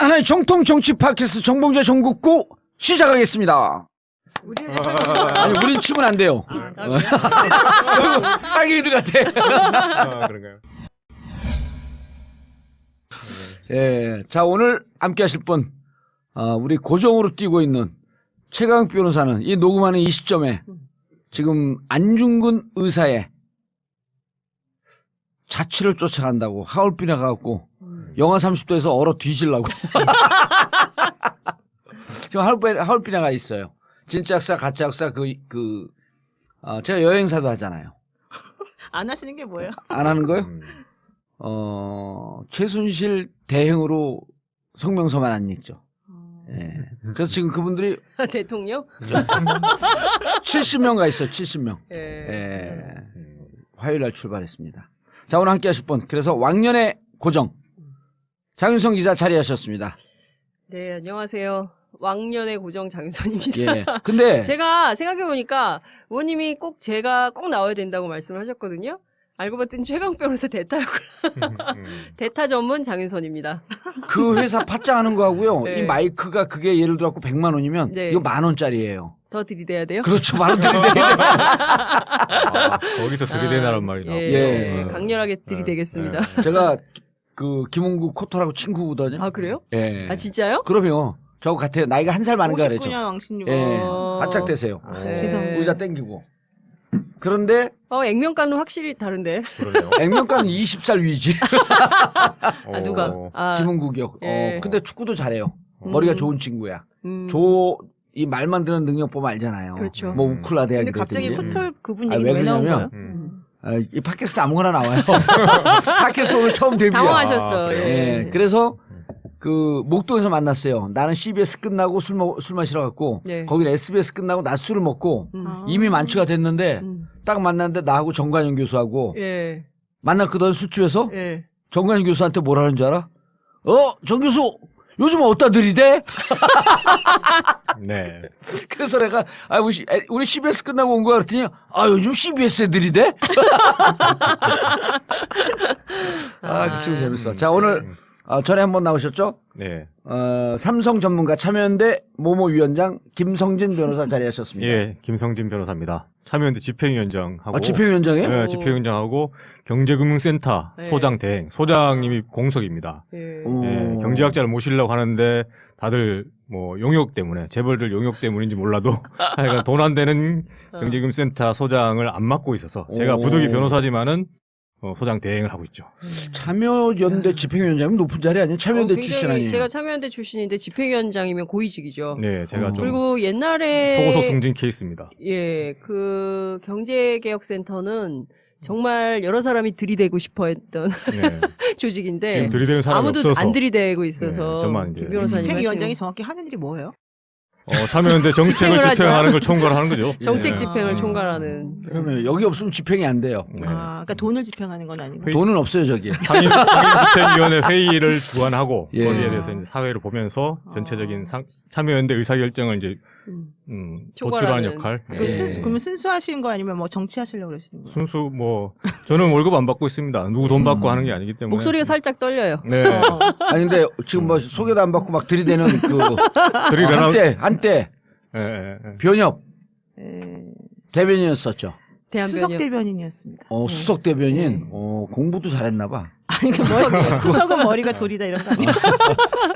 하나의 정통 정치 팟캐스트 정봉재 정국구 시작하겠습니다. 아니 우린 치면 안 돼요. 빨갱이들 같아. 그런가요? 예, 자 오늘 함께하실 분 우리 고정으로 뛰고 있는 최강욱 변호사는 이 녹음하는 이 시점에 지금 안중근 의사의 자취를 쫓아간다고 하얼빈에 가갖고 영하 30도에서 얼어 뒤질라고 지금 하얼빈에 가 있어요. 진짜 역사 가짜 역사 제가 여행사도 하잖아요. 안 하시는 게 뭐예요? 안 하는 거요? 최순실 대행으로 성명서만 안 읽죠. 예. 그래서 지금 그분들이 대통령? 70명 가 있어요. 70명. 예. 예. 화요일 날 출발했습니다. 자, 오늘 함께 하실 분. 그래서 왕년의 고정. 장윤성 기자 자리하셨습니다. 네, 안녕하세요. 왕년의 고정 장윤선입니다. 예. 근데 제가 생각해보니까 의원님이 꼭 제가 꼭 나와야 된다고 말씀을 하셨거든요. 알고 봤더니 최강 변호사 대타였구나. 대타 전문 장윤선입니다. 그 회사 파짜하는 거하고요. 네. 이 마이크가 그게 예를 들어 갖고 100만 원이면 네. 이거 10,000원짜리예요. 더 들이대야 돼요? 그렇죠. 10,000원 들이대야 돼요. 거기서 들이대나란 말이 나오고. 예, 강렬하게 들이대겠습니다. 제가 그 김홍구 코토라고 친구거든요. 아, 그래요? 예. 아, 진짜요? 그럼요. 저하고 같아요. 나이가 한 살 많은가 그랬죠. 59년 왕신육. 예. 어. 바짝 되세요. 네. 죄송합니다. 의자 땡기고. 그런데 액면가는 확실히 다른데. 그러네요. 액면가는 20살 위지. 아, 누가? 아, 김은국이요. 예. 근데 축구도 잘해요. 머리가 좋은 친구야. 이 말 만드는 능력 보면 알잖아요. 그렇죠. 뭐 우클라 근데 대학이라든지. 갑자기 포털 그분 아, 얘기 왜 왜 나온 그러냐면 거예요? 이 팟캐스트 아무거나 나와요. 팟캐스트 오늘 처음 데뷔야. 당황하셨어. 아, 예. 예. 그래서 그 목동에서 만났어요. 나는 CBS 끝나고 술 마시러 갔고 네. 거기는 SBS 끝나고 낮술을 먹고 아. 이미 만취가 됐는데 딱 만났는데 나하고 정관영 교수하고 예. 만났거든 술집에서. 예. 정관영 교수한테 뭐라는 줄 알아? 정 교수 요즘 어디다 들이대? 네. 그래서 내가 우리 CBS 끝나고 온 거야 그랬더니 요즘 CBS에 들이대? 그 친구 재밌어. 자 오늘 전에 한번 나오셨죠? 네. 삼성 전문가 참여연대 모모 위원장 김성진 변호사 자리하셨습니다. 예, 김성진 변호사입니다. 참여연대 집행위원장하고. 집행위원장이에요? 네, 집행위원장하고 경제금융센터 네. 소장 대행. 소장님이 공석입니다. 예. 예, 경제학자를 모시려고 하는데 다들 뭐 용역 때문에 재벌들 용역 때문인지 몰라도 하여간 돈 안 되는 경제금융센터 소장을 안 맡고 있어서 제가 부득이 변호사지만은 소장 대행을 하고 있죠. 참여연대 집행위원장이면 높은 자리 아니에요? 참여연대 굉장히 출신 아니에요? 제가 참여연대 출신인데 집행위원장이면 고위직이죠. 네, 제가 좀 그리고 옛날에 초고속 승진 케이스입니다. 예, 그 경제개혁센터는 정말 여러 사람이 들이대고 싶어했던 네. 조직인데 지금 들이대는 사람이 아무도 없어서 안 들이대고 있어서 네, 저만 이제 김 변호사님 집행위원장이 하시는 정확히 하는 일이 뭐예요? 참여연대 정책을 집행을 하죠. 집행하는 걸 총괄을 하는 거죠. 정책 예. 집행을 총괄하는. 그러면 여기 없으면 집행이 안 돼요. 네. 그러니까 돈을 집행하는 건 아니고. 돈은 없어요 저기. 상임집행위원회 회의를 주관하고 예. 거기에 대해서 이제 사회를 보면서 전체적인 참여연대 의사결정을 이제 도출하는 총괄하는. 역할. 그 예. 그러면 순수하신 거 아니면 뭐 정치하시려고 그러시는 거예요? 순수 뭐 저는 월급 안 받고 있습니다. 누구 돈 받고 하는 게 아니기 때문에. 목소리가 살짝 떨려요. 네. 아니 근데 지금 뭐 소개도 안 받고 막 들이대는 들이대나- 한때 예, 예, 예. 변협 예. 대변인이었었죠. 수석 대한변협. 대변인이었습니다. 수석 대변인 공부도 잘했나 봐. 아니 그 수석은 머리가 돌이다 이런 거 아니에요?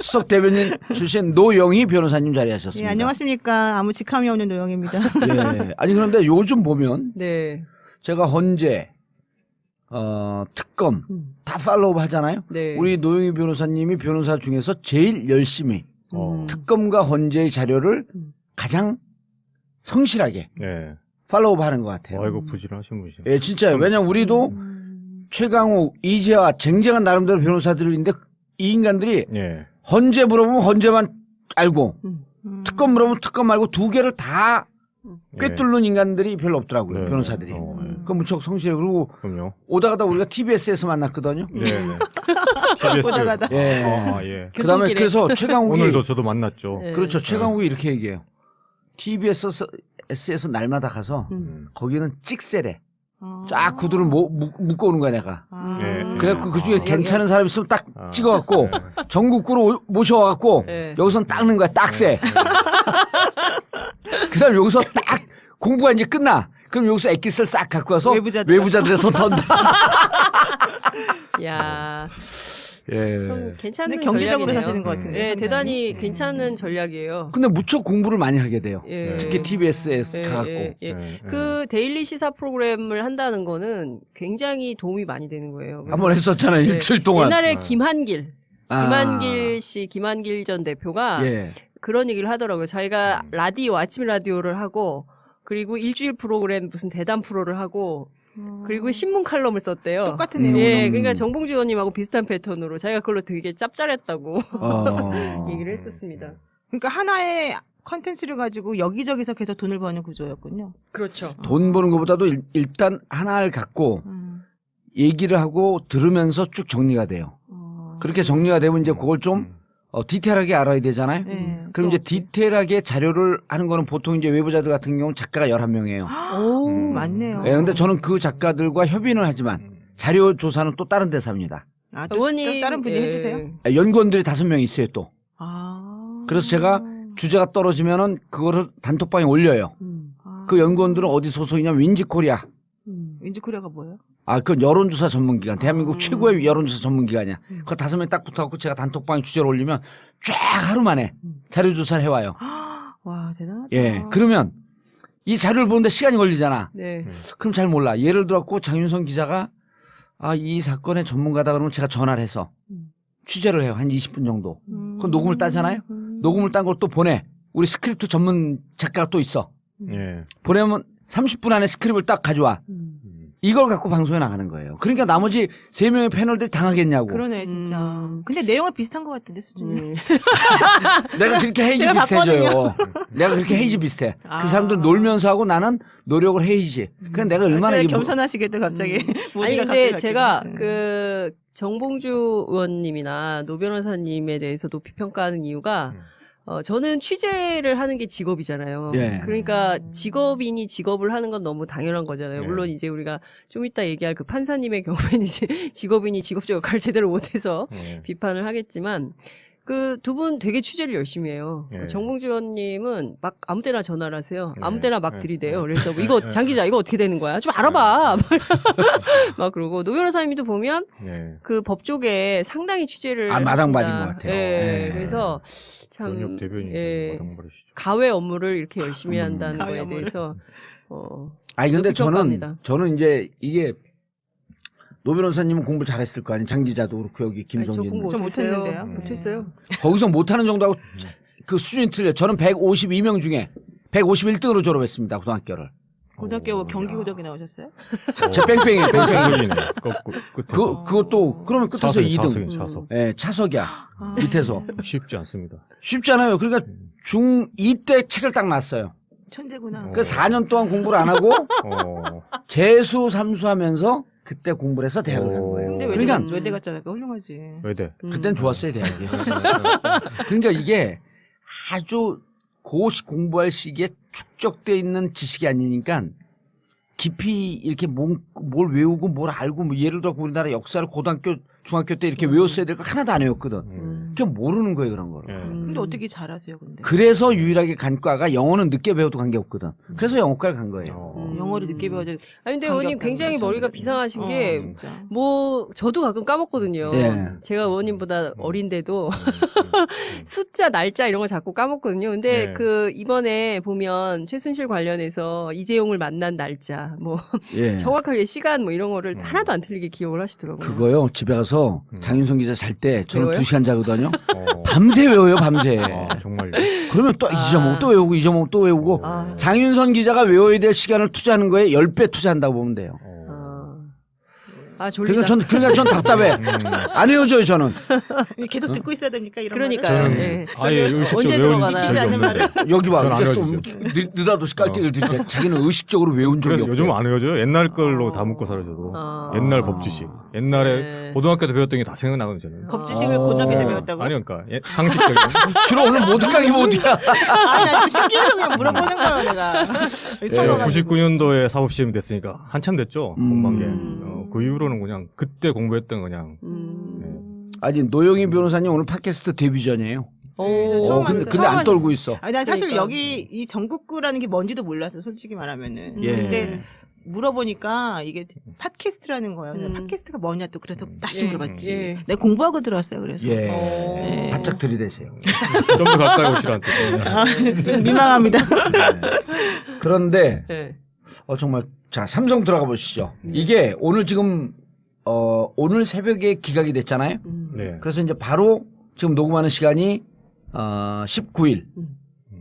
수석 대변인 출신 노영희 변호사님 자리하셨습니다. 예, 안녕하십니까. 아무 직함이 없는 노영입니다. 예. 아니 그런데 요즘 보면 네. 제가 헌재 특검 다 팔로우 하잖아요. 네. 우리 노영희 변호사님이 변호사 중에서 제일 열심히 특검과 헌재의 자료를 가장 성실하게 네. 팔로우 하는 것 같아요. 아이고 부지런하신 분이죠. 예, 진짜요. 왜냐면 우리도 최강욱, 이재화 쟁쟁한 나름대로 변호사들인데 이 인간들이 예. 헌재 물어보면 헌재만 알고 특검 물어보면 특검 말고 두 개를 다 꿰뚫는 인간들이 별로 없더라고요. 네. 변호사들이. 네. 그 무척 성실해. 그리고 그럼요. 오다가다 우리가 TBS에서 만났거든요. 네. 네. KBS. 오다가다. 예. 예. 그다음에 교통길에. 그래서 최강욱이 오늘도 저도 만났죠. 네. 그렇죠. 최강욱이 이렇게 얘기해요. TBS에서 날마다 가서 거기는 찍세래. 쫙 구두를 묶어오는 거야 내가. 예. 그래갖고 그 중에 괜찮은 사람 있으면 딱 찍어갖고 전국구로 모셔와갖고 네. 여기선 닦는 거야, 딱새. 그다음 여기서 딱 공부가 이제 끝나. 그럼 여기서 엑기스를 싹 갖고 와서 외부자들에서 던다. 야, 예. 괜찮은 근데 경제적으로 전략이네요. 사시는 것 같은데. 네, 대단히 음. 괜찮은 전략이에요. 근데 무척 공부를 많이 하게 돼요. 예. 특히 TBS에서 예, 가갖고. 예, 예. 네, 그 데일리 시사 프로그램을 한다는 거는 굉장히 도움이 많이 되는 거예요. 그래서 한번 했었잖아요, 네. 일주일 동안. 옛날에 아. 김한길 씨, 김한길 전 대표가 예. 그런 얘기를 하더라고요. 자기가 라디오, 아침 라디오를 하고, 그리고 일주일 프로그램 무슨 대담 프로를 하고, 그리고 신문 칼럼을 썼대요. 똑같은 음. 내용. 예, 그러니까 정봉주 의원님하고 비슷한 패턴으로 자기가 그걸로 되게 짭짤했다고 얘기를 했었습니다. 그러니까 하나의 컨텐츠를 가지고 여기저기서 계속 돈을 버는 구조였군요. 그렇죠. 돈 버는 것보다도 일단 하나를 갖고 얘기를 하고 들으면서 쭉 정리가 돼요. 그렇게 정리가 되면 이제 그걸 좀 디테일하게 알아야 되잖아요. 네. 그럼 이제 디테일하게 자료를 하는 거는 보통 이제 외부자들 같은 경우는 작가가 11명이에요. 오, 맞네요. 예, 근데 저는 그 작가들과 협의는 하지만 자료 조사는 또 다른 데서 합니다. 아, 또 의원님 다른 분이 예. 해주세요. 연구원들이 5명 있어요, 또. 아. 그래서 제가 주제가 떨어지면은 그거를 단톡방에 올려요. 그 연구원들은 어디 소속이냐면 윈지코리아. 윈지코리아가 뭐예요? 아, 그건 여론조사 전문기관. 대한민국 아. 최고의 여론조사 전문기관이야. 그 5명이 딱 붙어갖고 제가 단톡방에 주제를 올리면 쫙 하루 만에 자료조사를 해와요. 와, 대단하다. 예. 그러면 이 자료를 보는데 시간이 걸리잖아. 네. 그럼 잘 몰라. 예를 들어갖고 장윤선 기자가 아, 이 사건의 전문가다 그러면 제가 전화를 해서 취재를 해요. 한 20분 정도. 그럼 녹음을 따잖아요. 녹음을 딴 걸 또 보내. 우리 스크립트 전문 작가가 또 있어. 예. 보내면 30분 안에 스크립트를 딱 가져와. 이걸 갖고 방송에 나가는 거예요. 그러니까 나머지 3명의 패널들이 당하겠냐고. 그러네, 진짜. 근데 내용은 비슷한 것 같은데, 수준이. 내가 그렇게 헤이지 제가 비슷해져요. 내가 그렇게 헤이지 비슷해. 아. 그 사람들 놀면서 하고 나는 노력을 헤이지. 그냥 내가 얼마나 되게 이게 겸손하시게 또 갑자기. 아니 모두가 근데 갑자기 제가 바뀌네. 그 정봉주 의원님이나 노 변호사님에 대해서 높이 평가하는 이유가 저는 취재를 하는 게 직업이잖아요. 예. 그러니까 직업인이 직업을 하는 건 너무 당연한 거잖아요. 예. 물론 이제 우리가 좀 이따 얘기할 그 판사님의 경우에는 이제 직업인이 직업적 역할을 제대로 못해서 예. 비판을 하겠지만 그 두 분 되게 취재를 열심히 해요. 예. 정봉주 의원님은 막 아무 때나 전화를 하세요. 아무 예. 때나 막 예. 들이대요. 예. 그래서 뭐 이거 장 기자 이거 어떻게 되는 거야? 좀 알아봐. 막 그러고 노 변호사님도 보면 예. 그 법 쪽에 상당히 취재를 마당발인 하신다. 것 같아요. 예. 예. 그래서 참 영역 대변인 예. 마당발이시죠. 가외 업무를 이렇게 열심히 한다는 가외 거에 업무를. 대해서 아니 근데 높이 평가합니다. 저는 이제 이게 노 변호사님은 공부 잘했을 거 아니에요. 장 기자도 그렇고 여기 아니, 저 김성진. 공부 저 못했어요. 못했는데요. 못했어요. 거기서 못하는 정도하고 그 수준이 틀려요. 저는 152명 중에 151등으로 졸업했습니다. 고등학교를. 고등학교 뭐 경기고등학교 나오셨어요? 저 뺑뺑이에요. 뺑뺑이. 뺑뺑이네. 그것도 그러면 끝에서 2등. 차석. 예, 차석이야. 밑에서. 쉽지 않습니다. 쉽잖아요. 그러니까 중2 때 책을 딱 놨어요. 천재구나. 그 4년 동안 공부를 안 하고 재수 삼수하면서 그때 공부를 해서 대학을 간 거예요. 근데 그러니까 외대 갔잖아요. 훌륭하지. 외대. 그땐 좋았어요, 대학이. 그러니까 이게 아주 고시 공부할 시기에 축적돼 있는 지식이 아니니까 깊이 이렇게 뭘 외우고 뭘 알고 뭐 예를 들어 우리나라 역사를 고등학교 중학교 때 이렇게 외웠어야 될 거 하나도 안 외웠거든. 그냥 모르는 거예요, 그런 거를. 근데 어떻게 잘하세요, 근데? 그래서 유일하게 간 과가 영어는 늦게 배워도 관계없거든. 그래서 영어과를 간 거예요. 영어를 늦게 배워야 돼. 아니 근데 의원님 굉장히 머리가 비상하신 게 진짜. 뭐 저도 가끔 까먹거든요. 예. 제가 의원님보다 어린데도 숫자, 날짜 이런 거 자꾸 까먹거든요. 근데 네. 그 이번에 보면 최순실 관련해서 이재용을 만난 날짜, 뭐 예. 정확하게 시간 뭐 이런 거를 하나도 안 틀리게 기억을 하시더라고요. 그거요. 집에 가서 장윤성 기자 잘 때 저는 외워요? 2시간 자거든요. 밤새 외워요, 밤새. 아, 정말요? 그러면 또 잊어먹고 또 외우고 잊어먹고 또 외우고 아. 장윤선 기자가 외워야 될 시간을 투자하는 거에 10배 투자한다고 보면 돼요. 졸리다. 그러니까 전 답답해. 안 외워져요, 저는. 계속 듣고 있어야 되니까 이런 그러니까요. 말을. 저는 예. 아예 의식적으로 언제 외운 들어가나. 적이 없는데. 여기 봐. 전안 이제 또 외워지죠. 느닷없이 깔때기를 들때 자기는 의식적으로 외운 적이 그래서 없대. 요즘 안 외워져요. 옛날 걸로 다 묶고 살아줘도. 아. 옛날 법지식. 옛날에 네. 고등학교 때 배웠던 게 다 생각나거든요. 저는. 법지식을 고등학교 때 어. 배웠다고? 아니 그러니까 상식적인. 주로 오늘 모든 강의 뭐 어디야? 아니, 나 신기해서 그냥 물어보는 거예요, 내가. 제가 99년도에 사법시험이 됐으니까 한참 됐죠. 공부한 게. 음. 그 이후로는 그냥 그때 공부했던 그냥. 아니 노영희 변호사님 오늘 팟캐스트 데뷔 전이에요. 처음 근데, 왔어요. 근데 안 떨고 있어. 아니, 난 사실 그러니까. 여기 이 전국구라는 게 뭔지도 몰랐어, 솔직히 말하면은. 예. 근데 물어보니까 이게 팟캐스트라는 거예요. 그래서 음. 팟캐스트가 뭐냐 또 그래서 다시 예, 물어봤지. 예. 내가 공부하고 들어왔어요. 그래서. 예. 어. 바짝 들이대세요. 좀 더 가까이 오시라는 뜻이에요. 아, 민망합니다. 네. 그런데 네. 정말 자 삼성 들어가 보시죠. 이게 오늘 지금 오늘 새벽에 기각이 됐잖아요. 네. 그래서 이제 바로 지금 녹음하는 시간이 19일.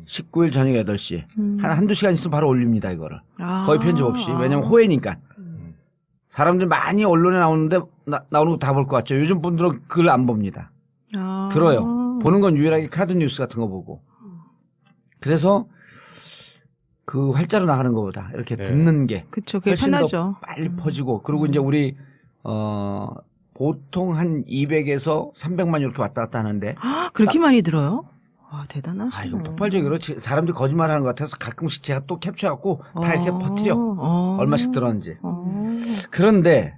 19일 저녁 8시. 한두 시간 있으면 바로 올립니다, 이거를. 거의 편집 없이. 왜냐면 호해니까. 사람들이 많이 언론에 나오는데 나오는 거 다 볼 것 같죠. 요즘 분들은 그걸 안 봅니다. 들어요. 보는 건 유일하게 카드 뉴스 같은 거 보고. 그래서 그 활자로 나가는 것보다 이렇게 네. 듣는 게 그쵸, 그게 훨씬 편하죠. 더 빨리 퍼지고 그리고 이제 우리 보통 한 200에서 300만 이렇게 왔다 갔다 하는데 그렇게 많이 들어요? 와, 대단하시네. 이거 폭발적이 그렇지. 사람들이 거짓말하는 것 같아서 가끔씩 제가 또 캡처해갖고 다 이렇게 퍼뜨려. 얼마씩 들었는지. 그런데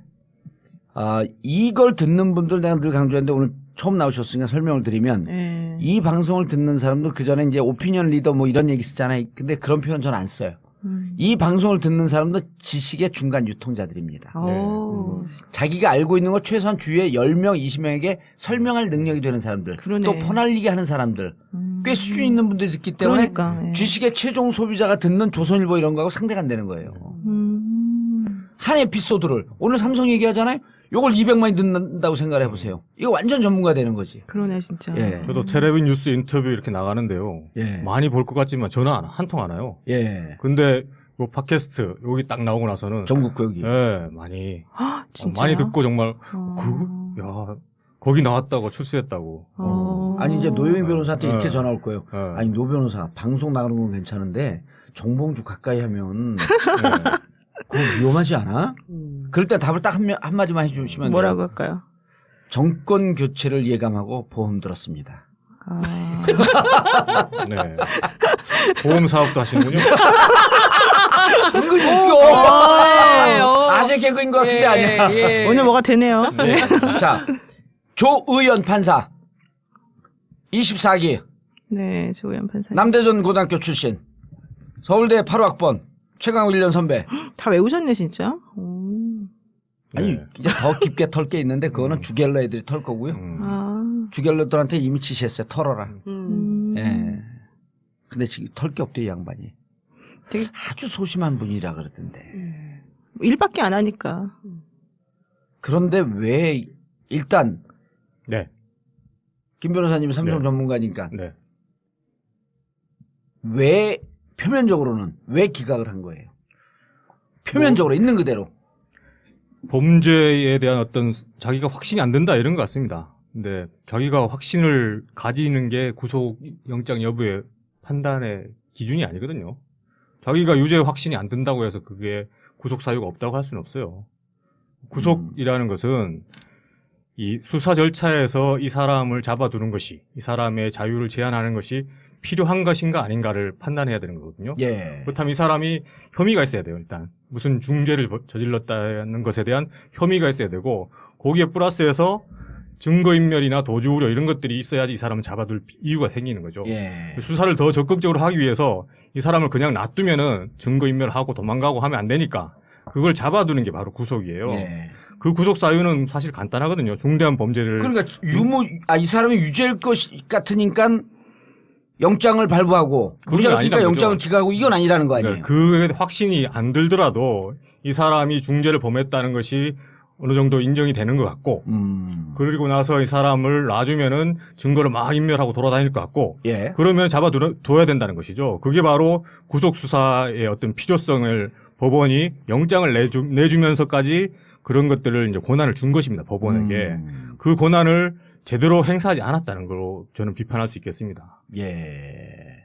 이걸 듣는 분들 내가 늘 강조했는데 오늘 처음 나오셨으니까 설명을 드리면 예. 이 방송을 듣는 사람들 그 전에 이제 오피니언 리더 뭐 이런 얘기 쓰잖아요. 근데 그런 표현 전 안 써요. 이 방송을 듣는 사람들 지식의 중간 유통자들입니다. 자기가 알고 있는 거 최소한 주위에 10명, 20명에게 설명할 능력이 되는 사람들. 그러네. 또 퍼날리게 하는 사람들. 꽤 수준 있는 분들이 듣기 때문에 그러니까, 예. 주식의 최종 소비자가 듣는 조선일보 이런 거하고 상대가 안 되는 거예요. 한 에피소드를 오늘 삼성 얘기하잖아요. 요걸 200만이 듣는다고 생각을 해보세요. 이거 완전 전문가 되는 거지. 그러네, 진짜. 예. 저도 텔레비 뉴스 인터뷰 이렇게 나가는데요. 예. 많이 볼 것 같지만 전화 한 통 안 와요. 예. 근데 요 팟캐스트 여기 딱 나오고 나서는 전국구 여기. 예, 많이 진짜. 많이 듣고 정말 어. 야 거기 나왔다고 출세했다고. 아니 이제 노영희 네. 변호사한테 이렇게 네. 전화 올 거예요. 네. 아니 노 변호사 방송 나가는 건 괜찮은데 정봉주 가까이 하면 그거 위험하지 않아? 그럴 때 답을 딱 한마디만 해주시면 뭐라고 돼요. 할까요? 정권 교체를 예감하고 보험 들었습니다. 네. 보험 사업도 하시는군요. 은근 웃겨. 아재 개그인 것 같은데 아니야. 예. 오늘 뭐가 되네요. 네. 자, 조의연 판사 24기 네, 조의연 판사님. 남대전 고등학교 출신 서울대 8학번 최강욱 1년 선배. 다 외우셨네, 진짜. 아니 네. 이제 더 깊게 털 게 있는데 그거는 주갤러 애들이 털 거고요. 주갤러들한테 이미 지시했어요. 털어라. 예. 근데 지금 털 게 없대 이 양반이. 되게- 아주 소심한 분이라 그러던데. 일밖에 안 하니까. 그런데 왜 일단 네. 김 변호사님이 삼성 네. 전문가니까 네. 왜 표면적으로는 왜 기각을 한 거예요? 표면적으로 있는 그대로. 범죄에 대한 어떤 자기가 확신이 안 된다 이런 것 같습니다. 근데 자기가 확신을 가지는 게 구속영장 여부의 판단의 기준이 아니거든요. 자기가 유죄 확신이 안 든다고 해서 그게 구속 사유가 없다고 할 수는 없어요. 구속이라는 것은 이 수사 절차에서 이 사람을 잡아두는 것이, 이 사람의 자유를 제한하는 것이 필요한 것인가 아닌가를 판단해야 되는 거거든요. 예. 그렇다면 이 사람이 혐의가 있어야 돼요. 일단 무슨 중죄를 저질렀다는 것에 대한 혐의가 있어야 되고, 거기에 플러스해서 증거인멸이나 도주우려 이런 것들이 있어야지 이 사람을 잡아둘 이유가 생기는 거죠. 예. 수사를 더 적극적으로 하기 위해서 이 사람을 그냥 놔두면은 증거인멸하고 도망가고 하면 안 되니까 그걸 잡아두는 게 바로 구속이에요. 예. 그 구속 사유는 사실 간단하거든요. 중대한 범죄를. 그러니까 이 사람이 유죄일 것 같으니까 영장을 발부하고 그런 무죄 게 같으니까 아니라는 영장을 거죠. 기각하고 이건 아니라는 거 아니에요? 그 확신이 안 들더라도 이 사람이 중죄를 범했다는 것이 어느 정도 인정이 되는 것 같고, 그리고 나서 이 사람을 놔주면은 증거를 막 인멸하고 돌아다닐 것 같고, 예. 그러면 잡아둬야 된다는 것이죠. 그게 바로 구속수사의 어떤 필요성을 법원이 영장을 내주면서까지 그런 것들을 이제 권한을 준 것입니다. 법원에게. 그 권한을 제대로 행사하지 않았다는 걸로 저는 비판할 수 있겠습니다. 예.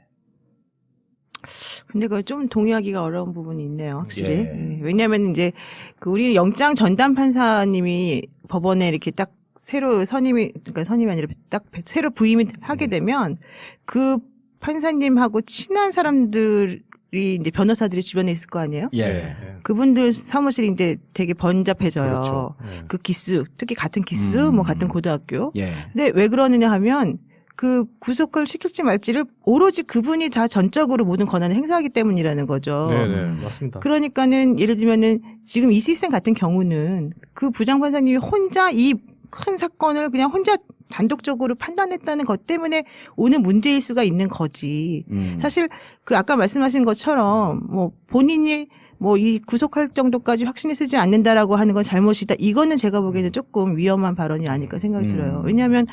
근데 그걸 좀 동의하기가 어려운 부분이 있네요, 확실히. 예. 왜냐하면 이제 그 우리 영장 전담 판사님이 법원에 이렇게 딱 새로 그러니까 선임이 아니라 딱 새로 부임을 하게 되면 그 판사님하고 친한 사람들을 이제 변호사들이 주변에 있을 거 아니에요? 예. 그분들 사무실이 이제 되게 번잡해져요. 그렇죠. 그 기수, 특히 같은 기수, 뭐 같은 고등학교. 예. 근데 왜 그러느냐 하면 그 구속을 시킬지 말지를 오로지 그분이 다 전적으로 모든 권한을 행사하기 때문이라는 거죠. 네, 맞습니다. 그러니까는 예를 들면은 지금 이 시스템 같은 경우는 그 부장판사님이 혼자 이 큰 사건을 그냥 혼자 단독적으로 판단했다는 것 때문에 오는 문제일 수가 있는 거지. 사실 그 아까 말씀하신 것처럼 뭐 본인이 뭐 이 구속할 정도까지 확신이 쓰지 않는다라고 하는 건 잘못이다. 이거는 제가 보기에는 조금 위험한 발언이 아닐까 생각이 들어요. 왜냐하면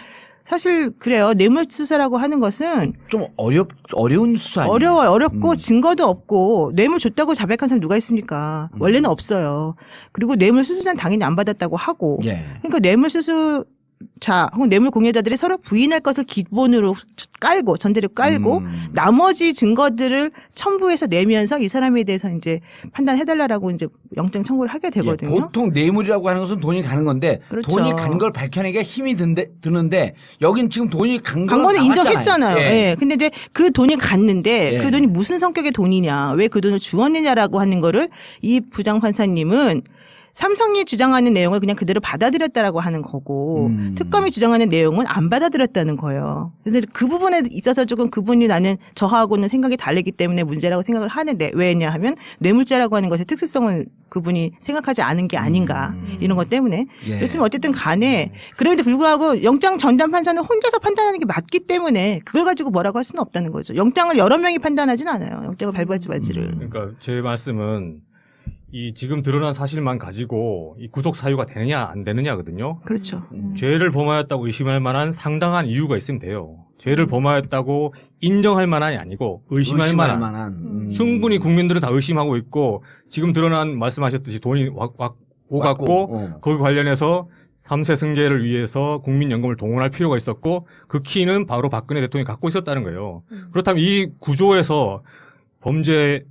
사실 그래요. 뇌물수사라고 하는 것은 좀 어려운 수사 아니에요? 어려워요. 어렵고 증거도 없고 뇌물 줬다고 자백한 사람 누가 있습니까? 원래는 없어요. 그리고 뇌물수수자는 당연히 안 받았다고 하고 예. 그러니까 뇌물수수자 혹은 뇌물 공여자들이 서로 부인할 것을 기본으로 깔고 전제를 깔고 나머지 증거들을 첨부해서 내면서 이 사람에 대해서 이제 판단해달라고 이제 영장 청구를 하게 되거든요. 예, 보통 뇌물이라고 하는 것은 돈이 가는 건데 그렇죠. 돈이 간 걸 밝혀내기가 힘이 드는데 여긴 지금 돈이 간 간 거는 인정했잖아요. 예. 예. 근데 이제 그 돈이 갔는데 예. 그 돈이 무슨 성격의 돈이냐, 왜 그 돈을 주었느냐라고 하는 거를 이 부장판사님은 삼성이 주장하는 내용을 그냥 그대로 받아들였다라고 하는 거고 특검이 주장하는 내용은 안 받아들였다는 거예요. 그래서 그 부분에 있어서 조금 그분이 나는 저하고는 생각이 다르기 때문에 문제라고 생각을 하는데 왜냐 하면 뇌물죄라고 하는 것의 특수성을 그분이 생각하지 않은 게 아닌가 이런 것 때문에 예. 그렇지만 어쨌든 간에 그럼에도 불구하고 영장 전담 판사는 혼자서 판단하는 게 맞기 때문에 그걸 가지고 뭐라고 할 수는 없다는 거죠. 영장을 여러 명이 판단하진 않아요. 영장을 발부할지 말지를. 그러니까 제 말씀은 이 지금 드러난 사실만 가지고 이 구속 사유가 되느냐 안 되느냐거든요. 그렇죠. 죄를 범하였다고 의심할 만한 상당한 이유가 있으면 돼요. 죄를 범하였다고 인정할 만한이 아니고 의심할 만한. 충분히 국민들은 다 의심하고 있고 지금 드러난 말씀하셨듯이 돈이 오갔고 거기 관련해서 3세 승계를 위해서 국민연금을 동원할 필요가 있었고 그 키는 바로 박근혜 대통령이 갖고 있었다는 거예요. 그렇다면 이 구조에서 범죄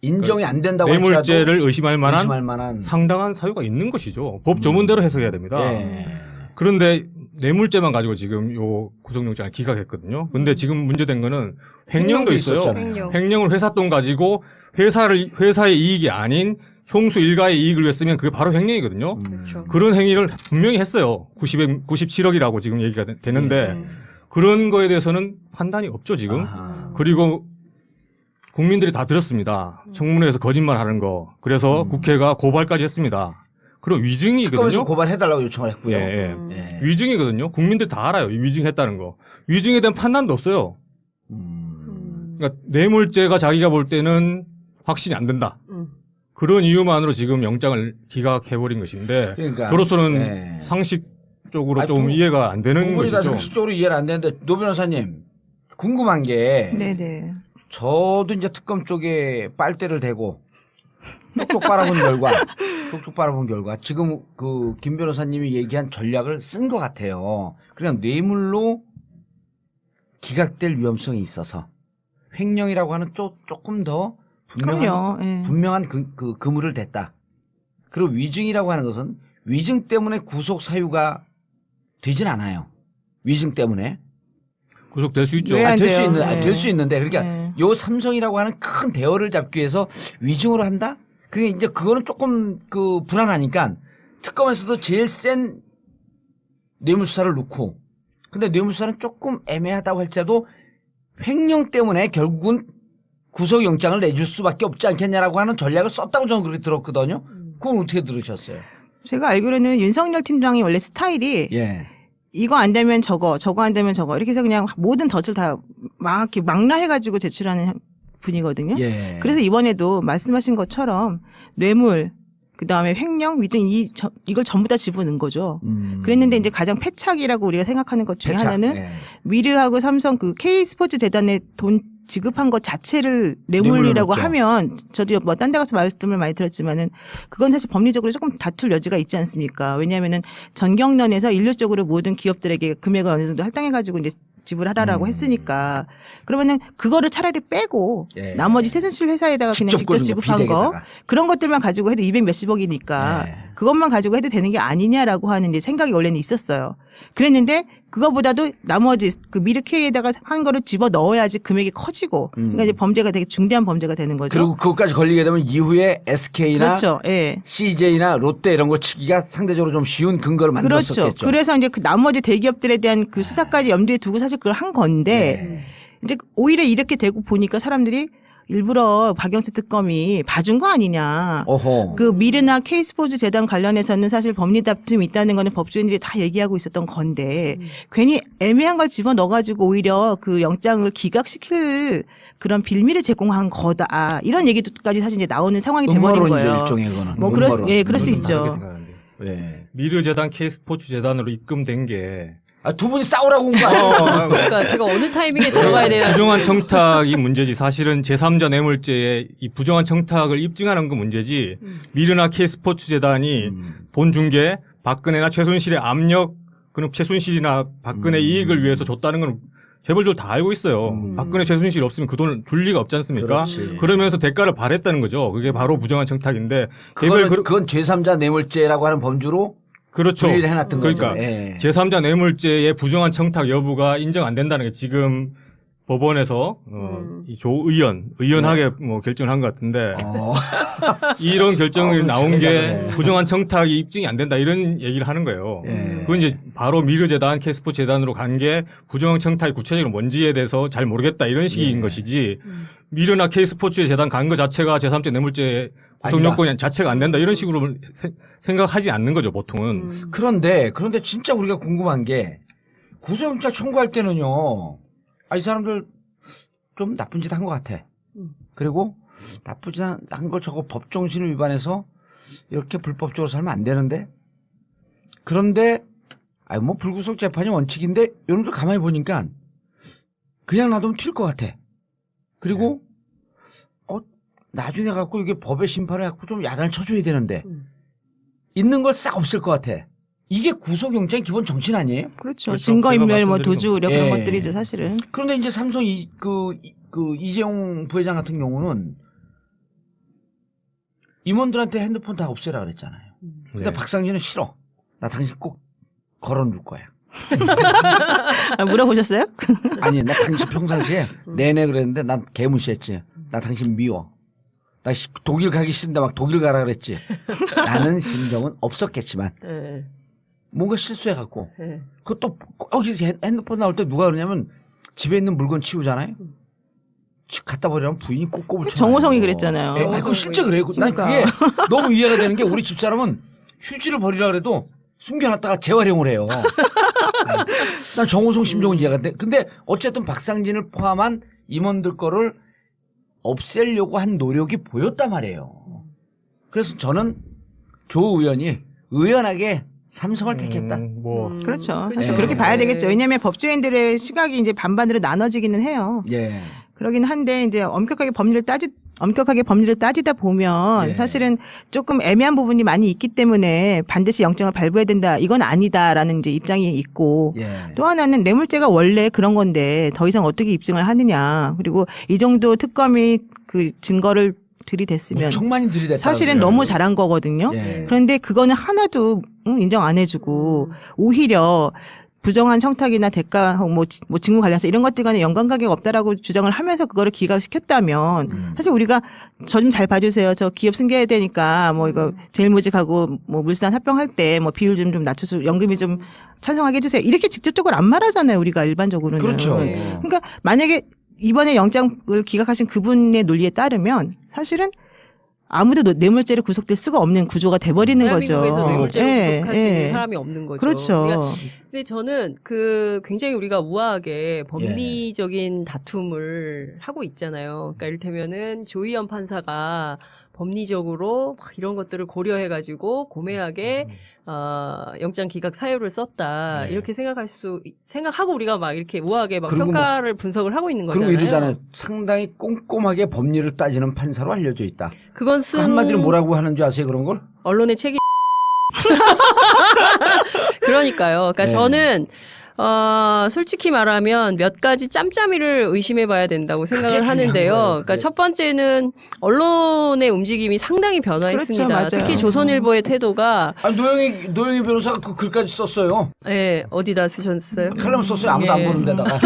인정이 안 된다고 뇌물죄를 의심할 만한 의심할 만한 상당한 사유가 있는 것이죠. 법 조문대로 해석해야 됩니다. 예. 그런데 뇌물죄만 가지고 지금 요 구속영장을 기각했거든요. 근데 지금 문제된 거는 횡령도 있어요. 있었잖아요. 횡령을 회사 돈 가지고 회사의 이익이 아닌 총수 일가의 이익을 위해 쓰면 그게 바로 횡령이거든요. 그렇죠. 그런 행위를 분명히 했어요. 97억이라고 지금 얘기가 되는데 그런 거에 대해서는 판단이 없죠, 지금. 아하. 그리고 국민들이 다 들었습니다. 청문회에서 거짓말하는 거. 그래서 국회가 고발까지 했습니다. 그리고 위증이거든요. 특검에서 고발해달라고 요청을 했고요. 예. 예. 위증이거든요. 국민들 다 알아요. 이 위증했다는 거. 위증에 대한 판단도 없어요. 그러니까 뇌물죄가 자기가 볼 때는 확신이 안 된다. 그런 이유만으로 지금 영장을 기각해버린 것인데 그러니까 그로서는 예. 상식적으로 아니, 좀 이해가 안 되는 부분이 다 것이죠. 상식적으로 이해를 안 되는데 노 변호사님 궁금한 게 네네. 저도 이제 특검 쪽에 빨대를 대고 쪽쪽 빨아본 결과 지금 그 김 변호사님이 얘기한 전략을 쓴 것 같아요. 그냥 뇌물로 기각될 위험성이 있어서 횡령이라고 하는 조금 더 분명한 그 그물을 댔다. 그리고 위증이라고 하는 것은 위증 때문에 구속 사유가 되진 않아요. 위증 때문에. 구속될 수 있죠. 왜 안 될 수 돼요? 될 수 있는데 그러니까 네. 요 삼성이라고 하는 큰 대어를 잡기 위해서 위증으로 한다? 그게 이제 그거는 조금 그 불안하니까 특검에서도 제일 센 뇌물수사를 놓고 근데 뇌물수사는 조금 애매하다고 할지라도 횡령 때문에 결국은 구속영장을 내줄 수밖에 없지 않겠냐라고 하는 전략을 썼다고 저는 그렇게 들었거든요. 그건 어떻게 들으셨어요? 제가 알기로는 윤석열 팀장이 원래 스타일이 예. 이거 안 되면 저거 안 되면 저거 이렇게 해서 그냥 모든 덫을 다 막 이렇게 망라해가지고 제출하는 분이거든요. 예. 그래서 이번에도 말씀하신 것처럼 뇌물, 그 다음에 횡령, 위증 이걸 전부 다 집어넣은 거죠. 그랬는데 이제 가장 패착이라고 우리가 생각하는 것 중에 패착. 하나는 예. 미르하고 삼성 그 K스포츠 재단에 돈 지급한 것 자체를 뇌물이라고 넣었죠. 하면 저도 뭐 딴 데 가서 말씀을 많이 들었지만은 그건 사실 법리적으로 조금 다툴 여지가 있지 않습니까? 왜냐하면은 전경련에서 일률적으로 모든 기업들에게 금액을 어느 정도 할당해가지고 이제 지불하라라고 했으니까 그러면은 그거를 차라리 빼고 예. 나머지 최순실 회사에다가 그냥 직접 꽂은 거, 지급한 거 비대기에다가. 그런 것들만 가지고 해도 200 몇십억이니까 예. 그것만 가지고 해도 되는 게 아니냐라고 하는 이제 생각이 원래는 있었어요. 그랬는데 그거보다도 나머지 그 미르 K에다가 한 거를 집어 넣어야지 금액이 커지고 그러니까 이제 범죄가 되게 중대한 범죄가 되는 거죠. 그리고 그것까지 걸리게 되면 이후에 SK나 그렇죠. 예. CJ나 롯데 이런 거 치기가 상대적으로 좀 쉬운 근거를 만들었었겠죠. 그렇죠. 그래서 이제 그 나머지 대기업들에 대한 그 수사까지 염두에 두고 사실 그걸 한 건데 네. 이제 오히려 이렇게 되고 보니까 사람들이 일부러 박영수 특검이 봐준 거 아니냐. 어허. 그 미르나 K스포츠 재단 관련해서는 사실 법리 다툼이 있다는 거는 법조인들이 다 얘기하고 있었던 건데 괜히 애매한 걸 집어 넣어가지고 오히려 그 영장을 기각시킬 그런 빌미를 제공한 거다. 이런 얘기도까지 사실 이제 나오는 상황이 돼버린 음모론이죠, 거예요. 일종의 그거는. 뭐 음모론. 예, 그럴 수 다르게 있죠. 생각하는데. 네. 미르 재단 K스포츠 재단으로 입금된 게 두 분이 싸우라고 온 거 아니에요? 그러니까 제가 어느 타이밍에 들어가야 되나. 부정한 청탁이 문제지. 사실은 제3자 뇌물죄에 이 부정한 청탁을 입증하는 그 문제지. 미르나 K스포츠 재단이 돈 준 게 박근혜나 최순실의 압력, 그런 최순실이나 박근혜 이익을 위해서 줬다는 건 재벌들 다 알고 있어요. 박근혜 최순실이 없으면 그 돈을 줄 리가 없지 않습니까? 그렇지. 그러면서 대가를 바랬다는 거죠. 그게 바로 부정한 청탁인데 그건 제3자 뇌물죄라고 하는 범주로 그렇죠. 분리를 해놨던 그러니까 거죠. 예. 제3자 뇌물죄의 부정한 청탁 여부가 인정 안 된다는 게 지금 법원에서 이 조 의원하게 뭐 결정을 한 것 같은데 이런 결정이 나온 게 잘하네. 부정한 청탁이 입증이 안 된다 이런 얘기를 하는 거예요. 예. 그건 이제 바로 미르 재단, K스포츠 재단으로 간 게 부정한 청탁이 구체적으로 뭔지에 대해서 잘 모르겠다 이런 식인 예. 것이지 미르나 K스포츠 재단 간 거 자체가 제3자 뇌물죄 구성 아니다. 요건이 자체가 안 된다 이런 식으로 생각하지 않는 거죠 보통은. 그런데 진짜 우리가 궁금한 게 구속영장 청구할 때는요. 이 사람들 좀 나쁜 짓 한 것 같아. 그리고 나쁜 짓 한 걸 저거 법정신을 위반해서 이렇게 불법적으로 살면 안 되는데. 그런데 뭐 불구속 재판이 원칙인데 여러분들 가만히 보니까 그냥 놔두면 튈 것 같아. 그리고 나중에 갖고 이게 법의 심판을 갖고 좀 야단을 쳐줘야 되는데 있는 걸 싹 없을 것 같아. 이게 구속영장의 기본 정신 아니에요? 그렇죠. 그렇죠. 증거인멸, 제가 뭐 말씀드린 도주 우려 그런 예. 것들이죠, 사실은. 그런데 이제 삼성 이재용 부회장 같은 경우는 임원들한테 핸드폰 다 없애라 그랬잖아요. 근데 네. 박상진은 싫어. 나 당신 꼭 걸어놓을 거야. 물어보셨어요? 아니, 나 당신 평상시에 내내 그랬는데 난 개무시했지. 나 당신 미워. 나 독일 가기 싫은데 막 독일 가라 그랬지. 라는 심정은 없었겠지만 예. 뭔가 실수해갖고 예. 그것도 거기서 핸드폰 나올 때 누가 그러냐면 집에 있는 물건 치우잖아요. 갖다 버리면 부인이 꼽꼽을 쳐. 정호성이 그랬잖아요. 그거 실제 그래요. 난 그게 너무 이해가 되는 게 우리 집사람은 휴지를 버리라 그래도 숨겨놨다가 재활용을 해요. 난 정호성 심정은 이해가 돼. 근데 어쨌든 박상진을 포함한 임원들 거를 없애려고 한 노력이 보였단 말이에요. 그래서 저는 조 의원이 의연하게 삼성을 택했다. 그렇죠. 그치. 사실 네. 그렇게 봐야 되겠죠. 왜냐하면 법조인들의 시각이 이제 반반으로 나눠지기는 해요. 예. 그러긴 한데 이제 엄격하게 법리를 따지다 보면 예. 사실은 조금 애매한 부분이 많이 있기 때문에 반드시 영장을 발부해야 된다. 이건 아니다라는 이제 입장이 있고 예. 또 하나는 뇌물죄가 원래 그런 건데 더 이상 어떻게 입증을 하느냐. 그리고 이 정도 특검이 그 증거를 들이댔으면 엄청 많이 들이댔다. 사실은 너무 잘한 거거든요. 예. 그런데 그거는 하나도 인정 안 해주고 오히려 부정한 청탁이나 대가 뭐 직무 관련해서 이런 것들과는 연관관계가 없다라고 주장을 하면서 그거를 기각시켰다면 사실 우리가 저 좀 잘 봐주세요. 저 기업 승계해야 되니까 뭐 이거 제일모직하고 뭐 물산 합병할 때 뭐 비율 좀 낮춰서 연금이 좀 찬성하게 해주세요. 이렇게 직접적으로 안 말하잖아요. 우리가 일반적으로는. 그렇죠. 그러니까 만약에 이번에 영장을 기각하신 그분의 논리에 따르면 사실은 아무도 뇌물죄로 구속될 수가 없는 구조가 돼버리는 거죠. 대한민국에서 뇌물죄로 예, 구속할 수 있는 예. 사람이 없는 거죠. 그렇죠. 그러니까 근데 저는 굉장히 우리가 우아하게 법리적인 다툼을 하고 있잖아요. 그러니까 이를테면은 조희연 판사가 법리적으로 막 이런 것들을 고려해가지고 고매하게 영장 기각 사유를 썼다 네. 이렇게 생각하고 우리가 막 이렇게 우아하게 막 그리고 평가를 분석을 하고 있는 그리고 거잖아요. 이러잖아요. 상당히 꼼꼼하게 법리를 따지는 판사로 알려져 있다. 그건 그 한마디로 뭐라고 하는 줄 아세요? 그런 걸? 언론의 책임. 그러니까요. 그러니까 네. 저는 솔직히 말하면 몇 가지 짬짬이를 의심해봐야 된다고 생각을 그게 중요한 하는데요. 거예요, 그러니까 그게. 첫 번째는 언론의 움직임이 상당히 변화했습니다. 그렇죠, 맞아요. 특히 조선일보의 태도가 아니, 노영희 변호사가 그 글까지 썼어요. 예, 어디다 쓰셨어요? 칼럼 썼어요. 아무도 안 예. 보는 데다가.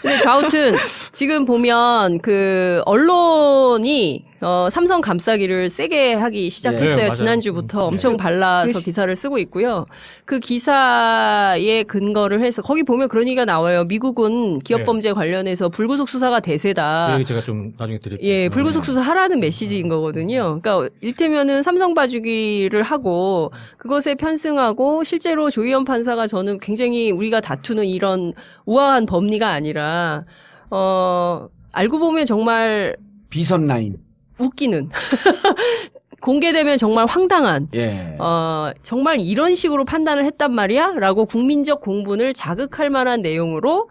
근데 좌우튼 지금 보면 그 언론이 삼성 감싸기를 세게 하기 시작했어요. 네, 맞아요. 지난주부터 엄청 발라서 그 기사를 쓰고 있고요. 그 기사에 근거를 해서 거기 보면 그런 얘기가 나와요. 미국은 기업 네. 범죄 관련해서 불구속 수사가 대세다. 그 얘기 제가 좀 나중에 드릴게요. 예, 불구속 수사 하라는 메시지인 거거든요. 그러니까 일테면은 삼성 봐주기를 하고 그것에 편승하고 실제로 조희연 판사가 저는 굉장히 우리가 다투는 이런 우아한 법리가 아니라 알고 보면 정말 비선 라인. 웃기는 공개되면 정말 황당한 예. 정말 이런 식으로 판단을 했단 말이야? 라고 국민적 공분을 자극할 만한 내용으로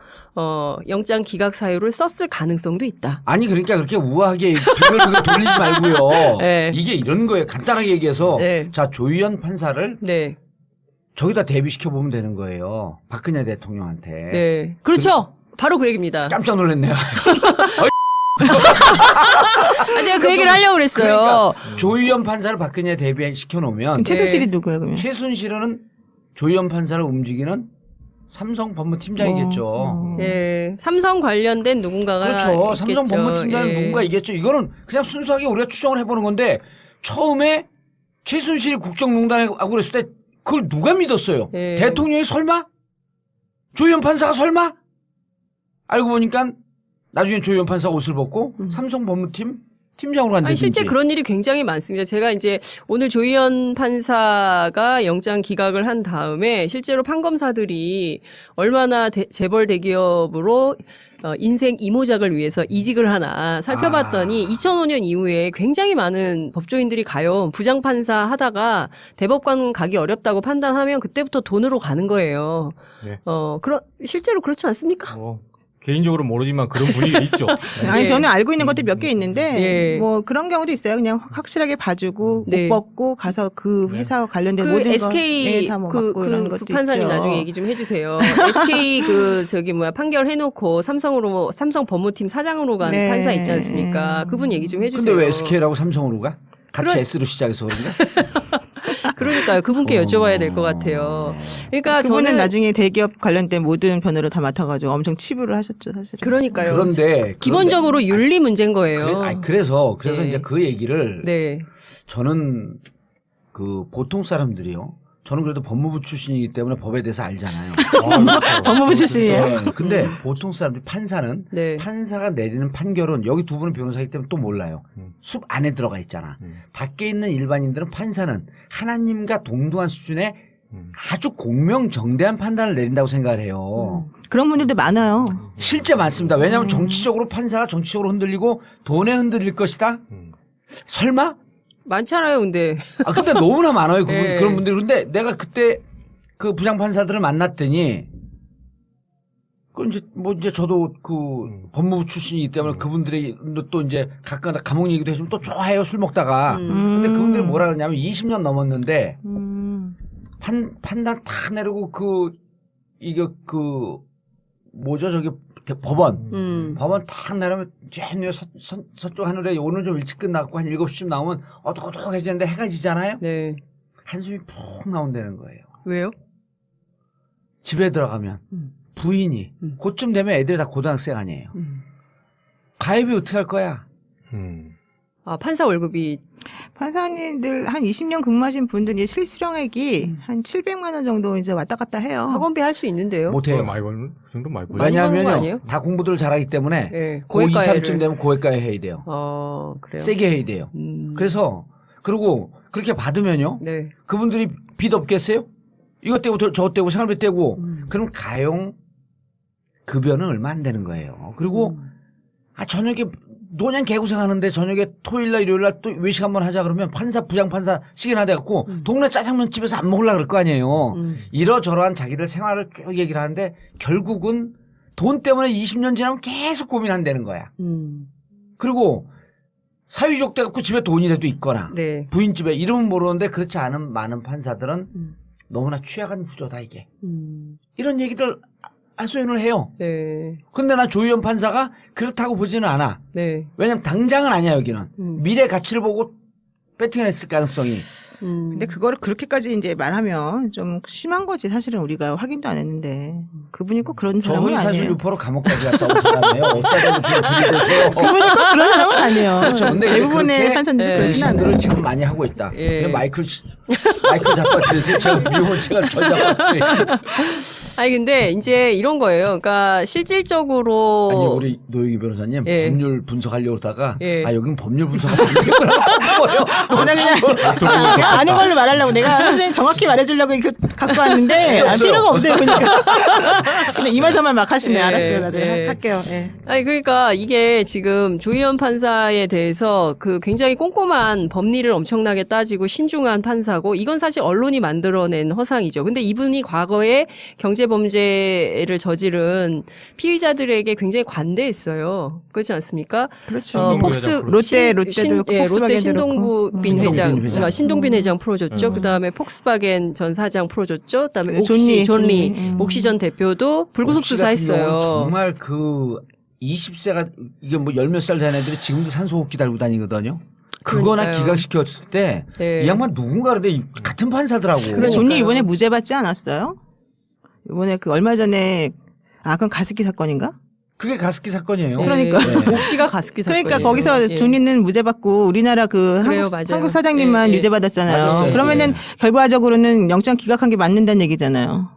영장 기각 사유를 썼을 가능성도 있다. 아니 그러니까 그렇게 우아하게 빙글빙글 돌리지 말고요. 네. 이게 이런 거예요. 간단하게 얘기해서 네. 자 조희연 판사를 네. 저기다 대비시켜 보면 되는 거예요. 박근혜 대통령한테. 네. 그렇죠. 바로 그 얘기입니다. 깜짝 놀랐네요. 제가 그 얘기를 하려고 그랬어요. 그러니까 조희연 판사를 박근혜 대비시켜 놓으면 그럼 최순실이 누구예요, 그러면? 최순실은 조희연 판사를 움직이는 삼성 법무팀장이겠죠. 예, 삼성 관련된 누군가가 그렇죠. 삼성 있겠죠. 법무팀장은 예. 누군가 있겠죠. 이거는 그냥 순수하게 우리가 추정을 해보는 건데 처음에 최순실이 국정농단에 하고 그랬을 때 그걸 누가 믿었어요? 예. 대통령이 설마? 조희연 판사가 설마? 알고 보니까 나중에 조희연 판사가 옷을 벗고 삼성 법무팀 팀장으로 간다든지. 아니, 실제 그런 일이 굉장히 많습니다. 제가 이제 오늘 조희연 판사가 영장 기각을 한 다음에 실제로 판검사들이 얼마나 재벌 대기업으로 인생 이모작을 위해서 이직을 하나 살펴봤더니 2005년 이후에 굉장히 많은 법조인들이 가요. 부장판사 하다가 대법관 가기 어렵다고 판단하면 그때부터 돈으로 가는 거예요. 네. 실제로 그렇지 않습니까? 개인적으로 모르지만 그런 분위기가 있죠. 아니 예. 저는 알고 있는 것도 몇 개 있는데 예. 뭐 그런 경우도 있어요. 그냥 확실하게 봐주고 네. 못 벗고 가서 그 회사와 관련된 그 모든 SK 거다뭐 그 맡고 이런 것도 부판사님 있죠. 나중에 얘기 좀 해주세요. SK 판결 해놓고 삼성 법무팀 사장으로 간 네. 판사 있지 않습니까? 그분 얘기 좀 근데 해주세요. 왜 SK라고 삼성으로 가? 같이 그런- S로 시작해서 그런가? 그러니까요. 그분께 여쭤봐야 될 것 같아요. 그러니까 그분은 저는 나중에 대기업 관련된 모든 변호를 다 맡아가지고 엄청 치부를 하셨죠, 사실은. 그러니까요. 그런데 기본적으로 윤리 문제인 거예요. 그래서 네. 이제 그 얘기를 네. 저는 그 보통 사람들이요. 저는 그래도 법무부 출신이기 때문에 법에 대해서 알잖아요. 법무부 출신이에요. 네. 근데 보통 사람들 판사는 네. 판사가 내리는 판결은 여기 두 분은 변호사이기 때문에 또 몰라요. 숲 안에 들어가 있잖아. 밖에 있는 일반인들은 판사는 하나님과 동등한 수준의 아주 공명정대한 판단을 내린다고 생각을 해요. 그런 분들도 많아요. 실제 많습니다. 왜냐하면 정치적으로 판사가 정치적으로 흔들리고 돈에 흔들릴 것이다. 설마? 많잖아요, 근데. 근데 너무나 많아요. 네. 그런 분들이. 근데 내가 그때 그 부장판사들을 만났더니 이제 저도 그 법무부 출신이기 때문에 그분들이 또 이제 가끔 감옥 얘기도 해주면 또 좋아해요. 술 먹다가. 근데 그분들이 뭐라 그러냐면 20년 넘었는데 판단 다 내리고 뭐죠 저기 법원 딱 내려면 쟤네 서쪽 하늘에 오늘 좀 일찍 끝났고 한 7시쯤 나오면 어둑어둑해지는데 해가 지잖아요. 네. 한숨이 푹 나온다는 거예요. 왜요? 집에 들어가면 부인이 그쯤 되면 애들이 다 고등학생 아니에요. 가입이 어떻게 할 거야? 판사 월급이 판사님들 한 20년 근무하신 분들이 실수령액이 한 700만 원 정도 이제 왔다 갔다 해요. 학원비 할 수 있는데요. 못해요. 많이 벌는 그 정도 많이 벌죠. 많이 버는 거 왜냐하면요 아니에요? 다 공부들을 잘하기 때문에 네. 고2, 고액가해를. 3쯤 되면 고액가에 해야 돼요. 그래요. 세게 해야 돼요. 그래서 그리고 그렇게 받으면요 네. 그분들이 빚 없겠어요? 이것 떼고 저것 떼고 생활비 떼고 그럼 가용 급여는 얼마 안 되는 거예요. 그리고 저녁에 노년 개고생하는데 저녁에 토요일날 일요일날 또 외식 한번 하자 그러면 판사 부장판사 시기나 돼갖고 동네 짜장면 집에서 안 먹으려고 그럴 거 아니에요. 이러저러한 자기들 생활을 쭉 얘기를 하는데 결국은 돈 때문에 20년 지나면 계속 고민한다는 거야. 그리고 사위족 돼갖고 집에 돈이라도 있거나 네. 부인집에 이름은 모르는데 그렇지 않은 많은 판사들은 너무나 취약한 구조다 이게. 이런 얘기들 하소연을 해요. 네. 근데 난 조희연 판사가 그렇다고 보지는 않아. 네. 왜냐면 당장은 아니야 여기는. 미래 가치를 보고 배팅을 했을 가능성이. 근데 그거를 그렇게까지 이제 말하면 좀 심한 거지. 사실은 우리가 확인도 안 했는데 그분이 꼭 그런 사람은 저분이 사실 아니에요. 유포로 감옥까지 갔다 온 사람이에요. 어디다 대고 지금 들이대세요. 그분이 꼭 그런 사람은 아니에요. 그렇죠. 근데 이제 대부분의 그렇게 판사들이 네. 그러진 않아요. 신들을 지금 많이 하고 있다. 예. 그냥 마이클 잡아 그래서 제가 미국은 제가 전잡아 아니 근데 이제 이런 거예요. 그러니까 실질적으로 아니 우리 노영희 변호사님 예. 법률 분석하려고 하다가 예. 아 여긴 법률 분석하려고 거예요. 나 그냥 아는 걸로 말하려고 내가 사실 정확히 말해주려고 이거 갖고 왔는데 아, 없어요. 필요가 없네요 보니까. 근데 이 말 저 말 막 하시네. 예, 알았어요. 나중에 예. 할게요. 예. 아니 그러니까 이게 지금 조희연 판사에 대해서 그 굉장히 꼼꼼한 법리를 엄청나게 따지고 신중한 판사고 이건 사실 언론이 만들어낸 허상이죠. 근데 이분이 과거에 경제범죄를 저지른 피의자들에게 굉장히 관대했어요. 그렇지 않습니까? 그렇죠. 폭스 롯데도 롯데 폭스바겐도 신동빈 그렇고. 회장, 신동빈 회장. 신동빈 회장 풀어줬죠. 음. 그다음에 폭스바겐 전 사장 풀어줬죠. 그다음에 존리, 존리 존리. 옥시전 대표도 불구속 옥시 같은 경우는 수사했어요. 정말 그 20세가 이게 뭐 열 몇 살 된 애들이 지금도 산소호흡기 달고 다니거든요. 그거나 그러니까요. 기각시켰을 때 이 네. 양반 누군가 그런데 같은 판사더라고. 그래 존리 이번에 무죄 받지 않았어요? 이번에 그 얼마 전에 그건 가습기 사건인가? 그게 가습기 사건이에요. 네. 그러니까. 네. 옥시가 가습기 사건이에요. 그러니까 거기서 예. 존리는 무죄 받고 우리나라 그 그래요, 한국, 맞아요. 한국 사장님만 예, 예. 유죄 받았잖아요. 맞았어요. 그러면은 예. 결과적으로는 영장 기각한 게 맞는다는 얘기잖아요.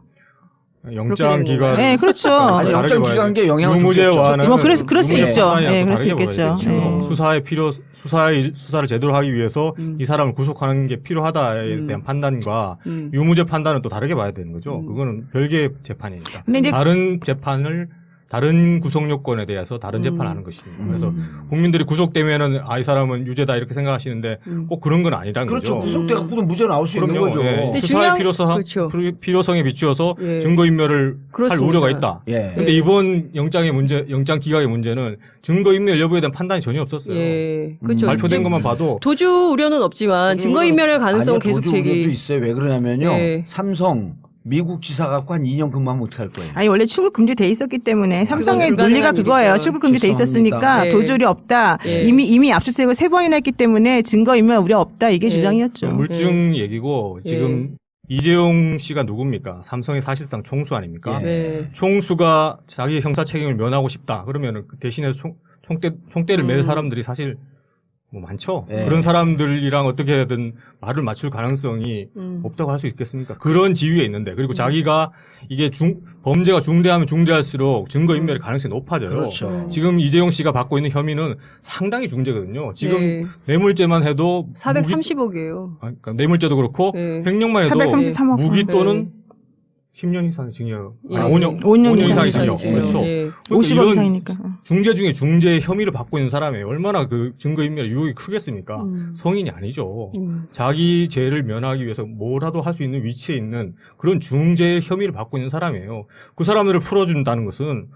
영장 그렇게 된 기각. 네, 그렇죠. 아니 다르게 영장 봐야 기각한 돼. 게 영향을 유무죄와는 뭐 그럴 수 유무죄 있죠. 판단이랑 예, 또 그럴 수 다르게 있겠죠. 봐야 되죠. 예. 수사를 제대로 하기 위해서 이 사람을 구속하는 게 필요하다에 대한 판단과 유무죄 판단은 또 다르게 봐야 되는 거죠. 그거는 별개의 재판이니까. 근데 이제 다른 재판을 다른 구속 요건에 대해서 다른 재판을 하는 것입니다. 그래서 국민들이 구속되면은 이 사람은 유죄다 이렇게 생각하시는데 꼭 그런 건 아니라는 그렇죠. 거죠. 구속돼 갖고는 무죄 나올 수 있는 그럼요. 거죠. 예. 근데 수사의 그렇죠. 필요성에 비추어서 예. 증거인멸을 할 그렇습니다. 우려가 있다. 예. 근데 이번 영장 기각의 문제는 증거인멸 여부에 대한 판단이 전혀 없었어요. 예. 그렇죠. 발표된 이제 것만 봐도 도주 우려는 없지만 증거인멸의 가능성 아니요, 계속 도주 우려도 제기. 있어요. 왜 그러냐면요. 예. 삼성 미국 지사 갖고 한 2년 근무하면 어떡할 거예요? 아니 원래 출국 금지돼 있었기 때문에 삼성의 불가능한 논리가 그거예요. 일이죠. 출국 금지돼 있었으니까 죄송합니다. 예. 도주리 없다. 예. 이미 압수수색을 3번이나 했기 때문에 증거인멸 우려 없다. 이게 예. 주장이었죠. 물증 얘기고 예. 지금 이재용 씨가 누굽니까? 삼성의 사실상 총수 아닙니까? 예. 네. 총수가 자기 형사 책임을 면하고 싶다. 그러면 그 대신에 총대를 맬 사람들이 사실 뭐 많죠. 예. 그런 사람들이랑 어떻게든 말을 맞출 가능성이 없다고 할 수 있겠습니까? 그런 지위에 있는데 그리고 자기가 이게 범죄가 중대하면 중대할수록 증거인멸의 가능성이 높아져요. 그렇죠. 지금 이재용 씨가 받고 있는 혐의는 상당히 중대거든요. 지금 네. 뇌물죄만 해도 430억이에요. 그러니까 뇌물죄도 그렇고 네. 횡령만 해도 433억. 무기 네. 또는 10년 이상의 징역, 예. 5년, 5년 5년 이상의 이상이죠. 징역. 그렇죠. 예. 그러니까 50억 이런 이상이니까. 중죄 중에 중죄 혐의를 받고 있는 사람이 얼마나 그 증거인멸의 유혹이 크겠습니까? 음. 성인이 아니죠. 자기 죄를 면하기 위해서 뭐라도 할 수 있는 위치에 있는 그런 중죄 혐의를 받고 있는 사람이에요. 그 사람들을 풀어준다는 것은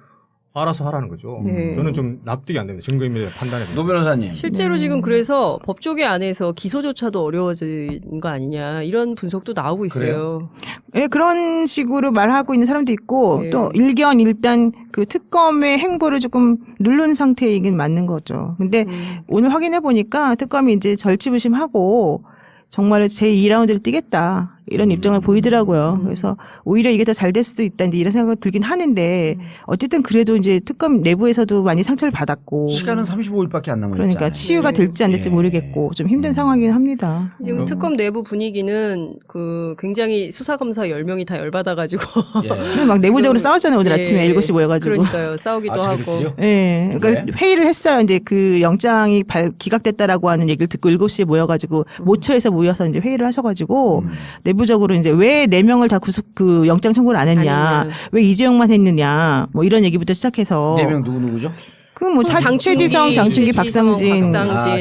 알아서 하라는 거죠. 네. 저는 좀 납득이 안 됩니다. 증거인멸의 판단에 대해서. 노 변호사님. 실제로 지금 그래서 법조계 안에서 기소조차도 어려워진 거 아니냐 이런 분석도 나오고 있어요. 예, 그런 식으로 말하고 있는 사람도 있고 예. 또 일단 그 특검의 행보를 조금 누른 상태이긴 맞는 거죠. 근데 오늘 확인해 보니까 특검이 이제 절치부심하고 정말 제2라운드를 뛰겠다 이런 입장을 보이더라고요. 그래서 오히려 이게 더 잘 될 수도 있다 이제 이런 생각이 들긴 하는데 어쨌든 그래도 이제 특검 내부에서도 많이 상처를 받았고 시간은 35일밖에 안 남았잖아요. 그러니까 치유가 될지 안 될지 예. 모르겠고 좀 힘든 상황이긴 합니다. 지금 특검 내부 분위기는 그 굉장히 수사검사 10명이 다 열받아가지고 예. 막 내부적으로 싸웠잖아요. 오늘 예. 아침에 7시 모여가지고. 그러니까요. 싸우기도 하고. 저희들끼리요? 예, 그러니까 네. 회의를 했어요. 이제 그 영장이 기각됐다라고 하는 얘기를 듣고 7시에 모여가지고 모처에서 모여서 이제 회의를 하셔가지고 내부적으로 이제 왜 4명을 다 그 영장 청구를 안 했냐, 아니냐. 왜 이재용만 했느냐, 뭐 이런 얘기부터 시작해서. 4명 누구죠? 그뭐 장충기, 최지성, 장충기, 박상진,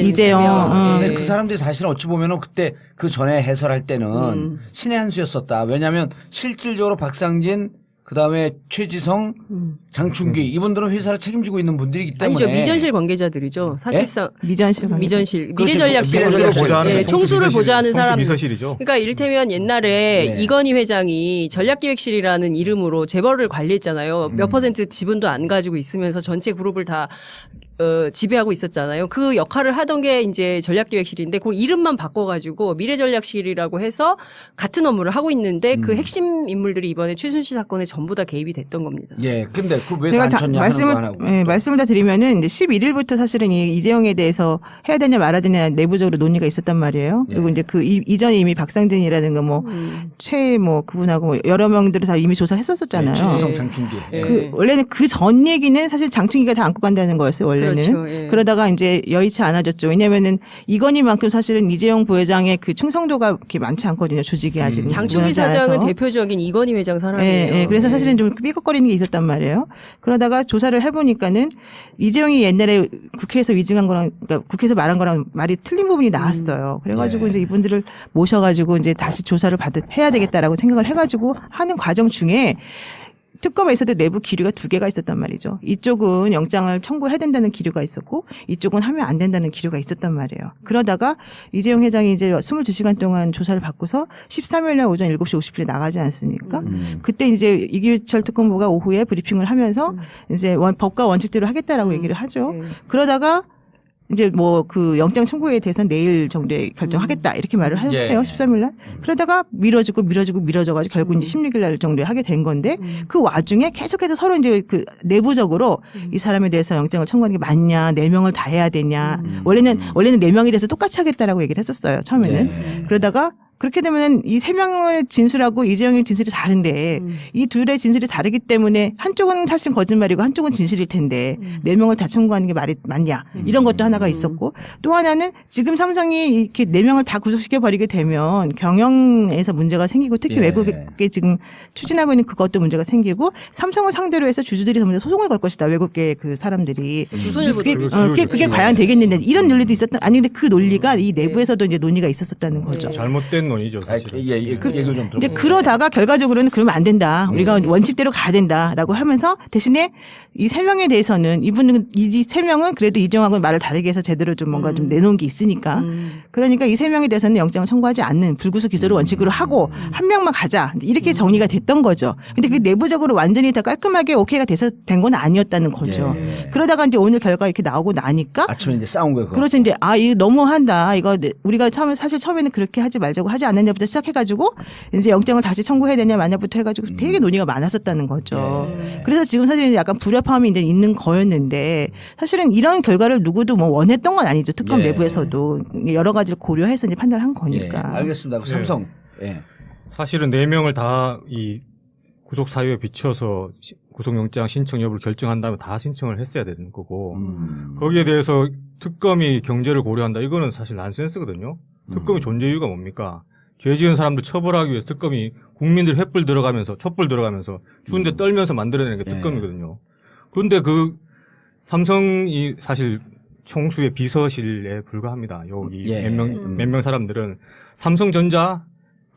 이재용. 네. 근데 그 사람들이 사실 어찌 보면은 그때 그 전에 해설할 때는 신의 한 수였었다. 왜냐하면 실질적으로 박상진 그다음에 최지성, 장충기 이분들은 회사를 책임지고 있는 분들이기 때문에 아니죠. 미전실 관계자들이죠. 사실상 미전실 미전실 그렇죠. 미래전략실 미래전략실. 보좌하는 예, 총수를 비서실, 보좌하는 사람. 비서실이죠. 그러니까 이를테면 옛날에 네. 이건희 회장이 전략기획실이라는 이름으로 재벌을 관리했잖아요. 몇 퍼센트 지분도 안 가지고 있으면서 전체 그룹을 다 지배하고 있었잖아요. 그 역할을 하던 게 이제 전략기획실인데 그 이름만 바꿔가지고 미래전략실이라고 해서 같은 업무를 하고 있는데 그 핵심 인물들이 이번에 최순실 사건에 전부 다 개입이 됐던 겁니다. 예, 근데 그왜 제가 단천냐 하는 거 안 하고. 말씀을 다 드리면은 이제 11일부터 사실은 이 이재용에 대해서 해야 되냐 말아야 되냐 내부적으로 논의가 있었단 말이에요. 그리고 이제 그 이전에 이미 박상진이라든가 뭐 최 뭐 그분하고 뭐 여러 명들을 다 이미 조사를 했었었잖아요. 최지성, 네. 장충기. 예. 그 원래는 그 전 얘기는 사실 장충기가 다 안고 간다는 거였어요. 원래는. 그렇죠. 예. 그러다가 이제 여의치 않아졌죠. 왜냐면은 이건희만큼 사실은 이재용 부회장의 그 충성도가 그렇게 많지 않거든요. 조직이 아직. 장충기 무너지 않아서. 사장은 대표적인 이건희 회장 사람이에요. 예, 예. 그래서 예. 사실은 좀 삐걱거리는 게 있었단 말이에요. 그러다가 조사를 해보니까는 이재용이 옛날에 국회에서 위증한 거랑, 그러니까 국회에서 말한 거랑 말이 틀린 부분이 나왔어요. 그래가지고 예. 이제 이분들을 모셔가지고 이제 다시 조사를 해야 되겠다라고 생각을 해가지고 하는 과정 중에 특검에서도 내부 기류가 2개가 있었단 말이죠. 이쪽은 영장을 청구해야 된다는 기류가 있었고 이쪽은 하면 안 된다는 기류가 있었단 말이에요. 그러다가 이재용 회장이 이제 22시간 동안 조사를 받고서 13일 날 오전 7시 50분에 나가지 않습니까? 그때 이제 이규철 특검부가 오후에 브리핑을 하면서 이제 법과 원칙대로 하겠다라고 얘기를 하죠. 예. 그러다가 이제 뭐 그 영장 청구에 대해서는 내일 정도에 결정하겠다 이렇게 말을 해요. 예. 13일 날. 그러다가 미뤄져가지고 결국 이제 16일 날 정도에 하게 된 건데 그 와중에 계속해서 서로 이제 그 내부적으로 이 사람에 대해서 영장을 청구하는 게 맞냐, 4명을 다 해야 되냐. 원래는 4명에 대해서 똑같이 하겠다라고 얘기를 했었어요. 처음에는. 예. 그러다가 그렇게 되면은 이 3명을 진술하고 이재용의 진술이 다른데 이 둘의 진술이 다르기 때문에 한쪽은 사실 거짓말이고 한쪽은 진실일 텐데 4명을 다 청구하는 게 말이 맞냐 이런 것도 하나가 있었고 또 하나는 지금 삼성이 이렇게 4명을 다 구속시켜 버리게 되면 경영에서 문제가 생기고 특히 예. 외국에 지금 추진하고 있는 그것도 문제가 생기고 삼성을 상대로 해서 주주들이 전부 다 소송을 걸 것이다 외국계 그 사람들이 조선일보도 그게 과연 되겠는데 이런 논리도 있었던 아니 근데 그 논리가 이 내부에서도 이제 논의가 있었었다는 거죠. 잘못된 논의죠, 사실은. 예, 그 얘기를 좀 이제 들어볼게요. 그러다가 결과적으로는 그러면 안 된다. 우리가 원칙대로 가야 된다라고 하면서 대신에 이 3명에 대해서는 이 3명은 그래도 이정하고 말을 다르게 해서 제대로 좀 뭔가 좀 내놓은 게 있으니까. 그러니까 이 3명에 대해서는 영장을 청구하지 않는 불구속 기소를 원칙으로 하고 한 명만 가자. 이렇게 정리가 됐던 거죠. 근데 그 내부적으로 완전히 다 깔끔하게 오케이가 돼서 된 건 아니었다는 거죠. 예. 그러다가 이제 오늘 결과 이렇게 나오고 나니까 아침에 이제 싸운 거예요. 그거. 그렇죠. 이제 이거 너무한다. 이거 우리가 사실 처음에는 그렇게 하지 말자고 하지 않느냐부터 시작해가지고 이제 영장을 다시 청구해야 되냐 마냐부터 해가지고 되게 논의가 많았었다는 거죠. 그래서 지금 사실 약간 불협화음이 이제 있는 거였는데 사실은 이런 결과를 누구도 뭐 원했던 건 아니죠. 특검 예. 내부에서도 여러 가지를 고려해서 이제 판단을 한 예, 거니까. 알겠습니다. 그 삼성. 예. 사실은 4명을 다 이 구속 사유에 비춰서 구속영장 신청 여부를 결정한 다음에 다 신청을 했어야 되는 거고 거기에 대해서 특검이 경제를 고려한다. 이거는 사실 난센스거든요. 특검의 존재 이유가 뭡니까? 죄 지은 사람들 처벌하기 위해서 특검이 국민들 횃불 들어가면서 촛불 들어가면서 추운데 떨면서 만들어내는 게 특검이거든요. 그런데 그 삼성이 사실 총수의 비서실에 불과합니다. 여기 예. 몇 명 사람들은 삼성전자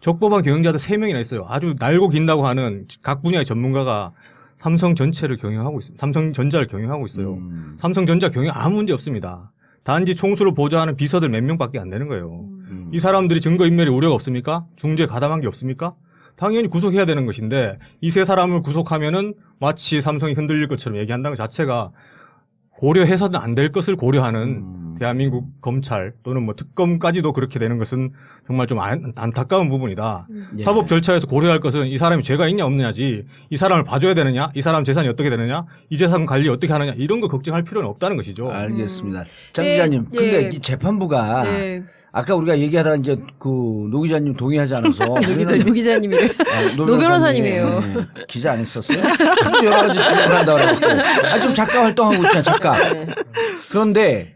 적법한 경영자들 3명이나 있어요. 아주 날고 긴다고 하는 각 분야의 전문가가 삼성 전체를 경영하고 있어요. 삼성전자를 경영하고 있어요. 삼성전자 경영 아무 문제 없습니다. 단지 총수를 보좌하는 비서들 몇 명밖에 안 되는 거예요. 이 사람들이 증거인멸에 우려가 없습니까? 중재 가담한 게 없습니까? 당연히 구속해야 되는 것인데 이 3사람을 구속하면은 마치 삼성이 흔들릴 것처럼 얘기한다는 것 자체가 고려해서는 안 될 것을 고려하는 대한민국 검찰 또는 뭐 특검까지도 그렇게 되는 것은 정말 좀 안타까운 부분이다. 예. 사법 절차에서 고려할 것은 이 사람이 죄가 있냐 없느냐지, 이 사람을 봐줘야 되느냐, 이 사람 재산이 어떻게 되느냐, 이 재산 관리 어떻게 하느냐 이런 거 걱정할 필요는 없다는 것이죠. 알겠습니다. 장 예, 기자님, 근데 예. 이 재판부가 네. 아까 우리가 얘기하다가 이제 그 노 기자님 동의하지 않아서 노 기자님이래. 노 변호사님이에요. 기자 안 했었어요? 하도 여러 가지 질문을 한다고 그래갖고. 지금 작가 활동하고 있잖아, 작가. 네. 그런데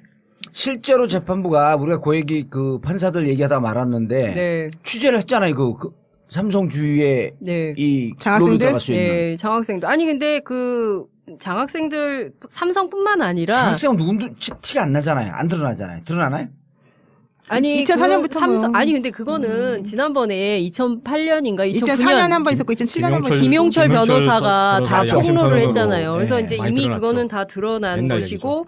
실제로 재판부가 우리가 그 얘기 그 판사들 얘기하다 말았는데 네. 취재를 했잖아요. 그 삼성 주위에 네. 이 장학생들? 로비 들어갈 수 있는. 예, 장학생도. 아니, 근데 그 장학생들 삼성뿐만 아니라 장학생은 누군지 티가 안 나잖아요. 안 드러나잖아요. 드러나나요? 아니 2004년부터 삼성 뭐. 아니 근데 그거는 지난번에 2008년인가 2004년에 한 번 있었고 2007년에 한 번 있었고. 김용철 변호사가 다 변호사 양심 폭로를 선언으로, 했잖아요. 그래서 네, 이제 많이 이미 드러났죠. 그거는 다 드러난 옛날 것이고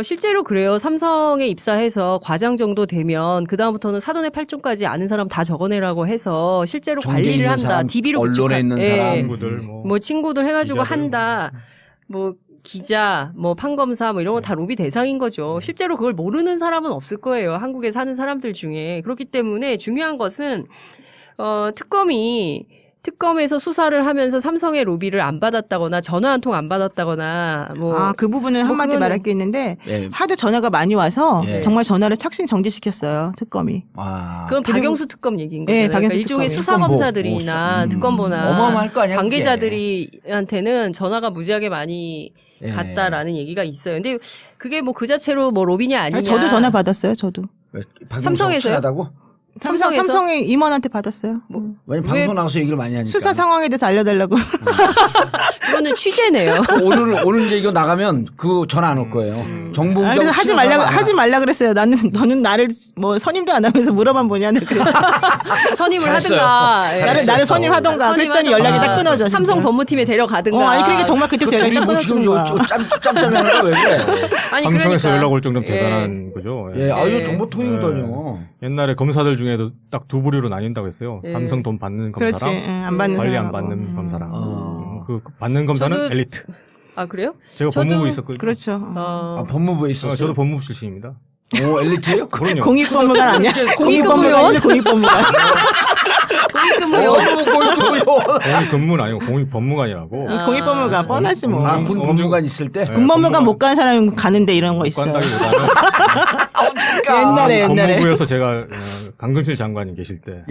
실제로 그래요. 삼성에 입사해서 과장 정도 되면 그 다음부터는 사돈의 팔종까지 아는 사람 다 적어내라고 해서 실제로 정계에 관리를 있는 한다. 사람, DB로 언론에 있는 사람. 친구들 뭐 친구들 해가지고 기자들. 한다. 뭐 기자, 뭐 판검사, 뭐 이런 거 다 로비 대상인 거죠. 실제로 그걸 모르는 사람은 없을 거예요. 한국에 사는 사람들 중에. 그렇기 때문에 중요한 것은 특검에서 수사를 하면서 삼성의 로비를 안 받았다거나 전화 한 통 안 받았다거나 뭐 그 부분은 뭐 한마디 그거는- 말할 게 있는데 예. 하도 전화가 많이 와서 예. 정말 전화를 착신 정지시켰어요. 특검이. 그리고 그건 박영수 특검 얘기인 거잖아요. 네, 그러니까 박영수 일종의 특검. 수사검사들이나 특검보나 어마어마할 거 아니야. 그게. 관계자들이한테는 전화가 무지하게 많이 예. 갔다라는 얘기가 있어요. 근데 그게 뭐 그 자체로 뭐 로비냐 아니냐. 저도 전화 받았어요. 저도. 삼성에서요? 친하다고? 삼성에서? 삼성의 임원한테 받았어요. 왜냐면 왜- 방송 나가서 얘기를 많이 하니까. 수사 상황에 대해서 알려달라고. 그거는 취재네요. 오늘 이제 이거 나가면 그 전화 안 올 거예요. 정봉주 그래서 하지 말라 그랬어요. 너는 나를 뭐 선임도 안 하면서 물어만 보냐는 그래서 선임을 잘했어요. 하든가. 예. 나를 선임하던가 그랬더니 연락이 딱 끊어져. 진짜. 삼성 법무팀에 데려가든가. 아니 그러니까 정말 그때부터 연락이 둘이 딱 뭐 지금 끊어지는 거야. 짬짬이 하는 거야 왜 그래? 아니, 삼성에서 그러니까. 연락 올 정도면 예. 대단한 거죠. 예, 아유 예. 정보통이거든요. 옛날에 검사들 중에도 딱 두 부류로 나뉜다고 했어요. 예. 삼성 돈 받는 그렇지. 검사랑 안 받는 관리 안 사람하고. 받는 검사랑. 어. 그 받는 검사는 저도- 엘리트. 아 그래요? 제가 저도- 법무부 있었거든요. 그렇죠. 아, 법무부에 있었어요. 저도 법무부 출신입니다. 오 엘리트예요? 그럼요. 공익법무관 아니야? 공익근무원? 공익법무관. 공익 근무는 아니고 공익 법무관이라고. 아. 공익법무관 뻔하지 뭐. 아, 군 법무관 있을 때? 네, 군법무관 법무관- 못 간 사람 가는데 이런 거 못 있어요. 간다기보다는 옛날에. 법무부에서 제가 강금실 장관이 계실 때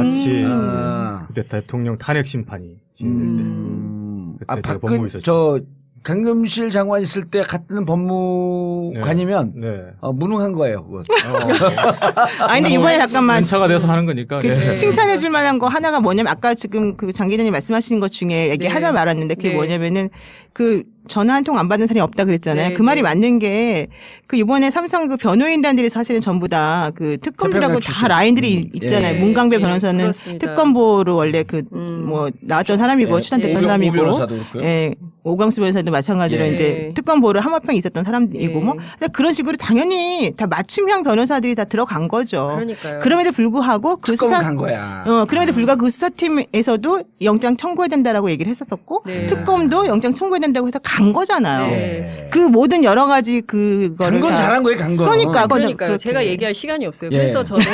같이 아. 그때 대통령 탄핵 심판이 진행될 때 아, 그때 제가 법무부 있었죠. 저 강금실 장관 있을 때 같은 법무관이면 네. 무능한 거예요. 그거. 아니 근데 이번에 잠깐만 연차가 돼서 하는 거니까. 그 네. 칭찬해줄 만한 거 하나가 뭐냐면 아까 지금 그 장 기자님 말씀하신 것 중에 얘기 네. 하나 말았는데 그게 네. 뭐냐면은 그 전화 한 통 안 받는 사람이 없다 그랬잖아요. 네, 그 말이 네. 맞는 게 그 이번에 삼성 그 변호인단들이 사실은 전부 다 그 특검들하고 태평양 다 출신. 라인들이 있잖아요. 예. 문강배 예, 변호사는 그렇습니다. 특검보로 원래 그 뭐 나왔던 사람이고 예. 추천됐던 오 사람이고 변호사도 그렇고요. 예. 오광수 변호사도 마찬가지로 예. 이제 특검보를 하마평 있었던 사람이고 예. 뭐 그런 식으로 당연히 다 맞춤형 변호사들이 다 들어간 거죠. 그러니까요. 그럼에도 불구하고 그 특검 수사 간 거야. 그럼에도 불구하고 그 수사팀에서도 영장 청구해야 된다라고 얘기를 했었었고 네. 특검도 영장 청구해야 된다고 해서 간 거잖아요. 네. 그 모든 여러 가지 그거를 간건 다- 잘한 거예요. 간 건. 그러니까 그러니까요. 그렇게. 제가 얘기할 시간이 없어요. 예. 그래서 저는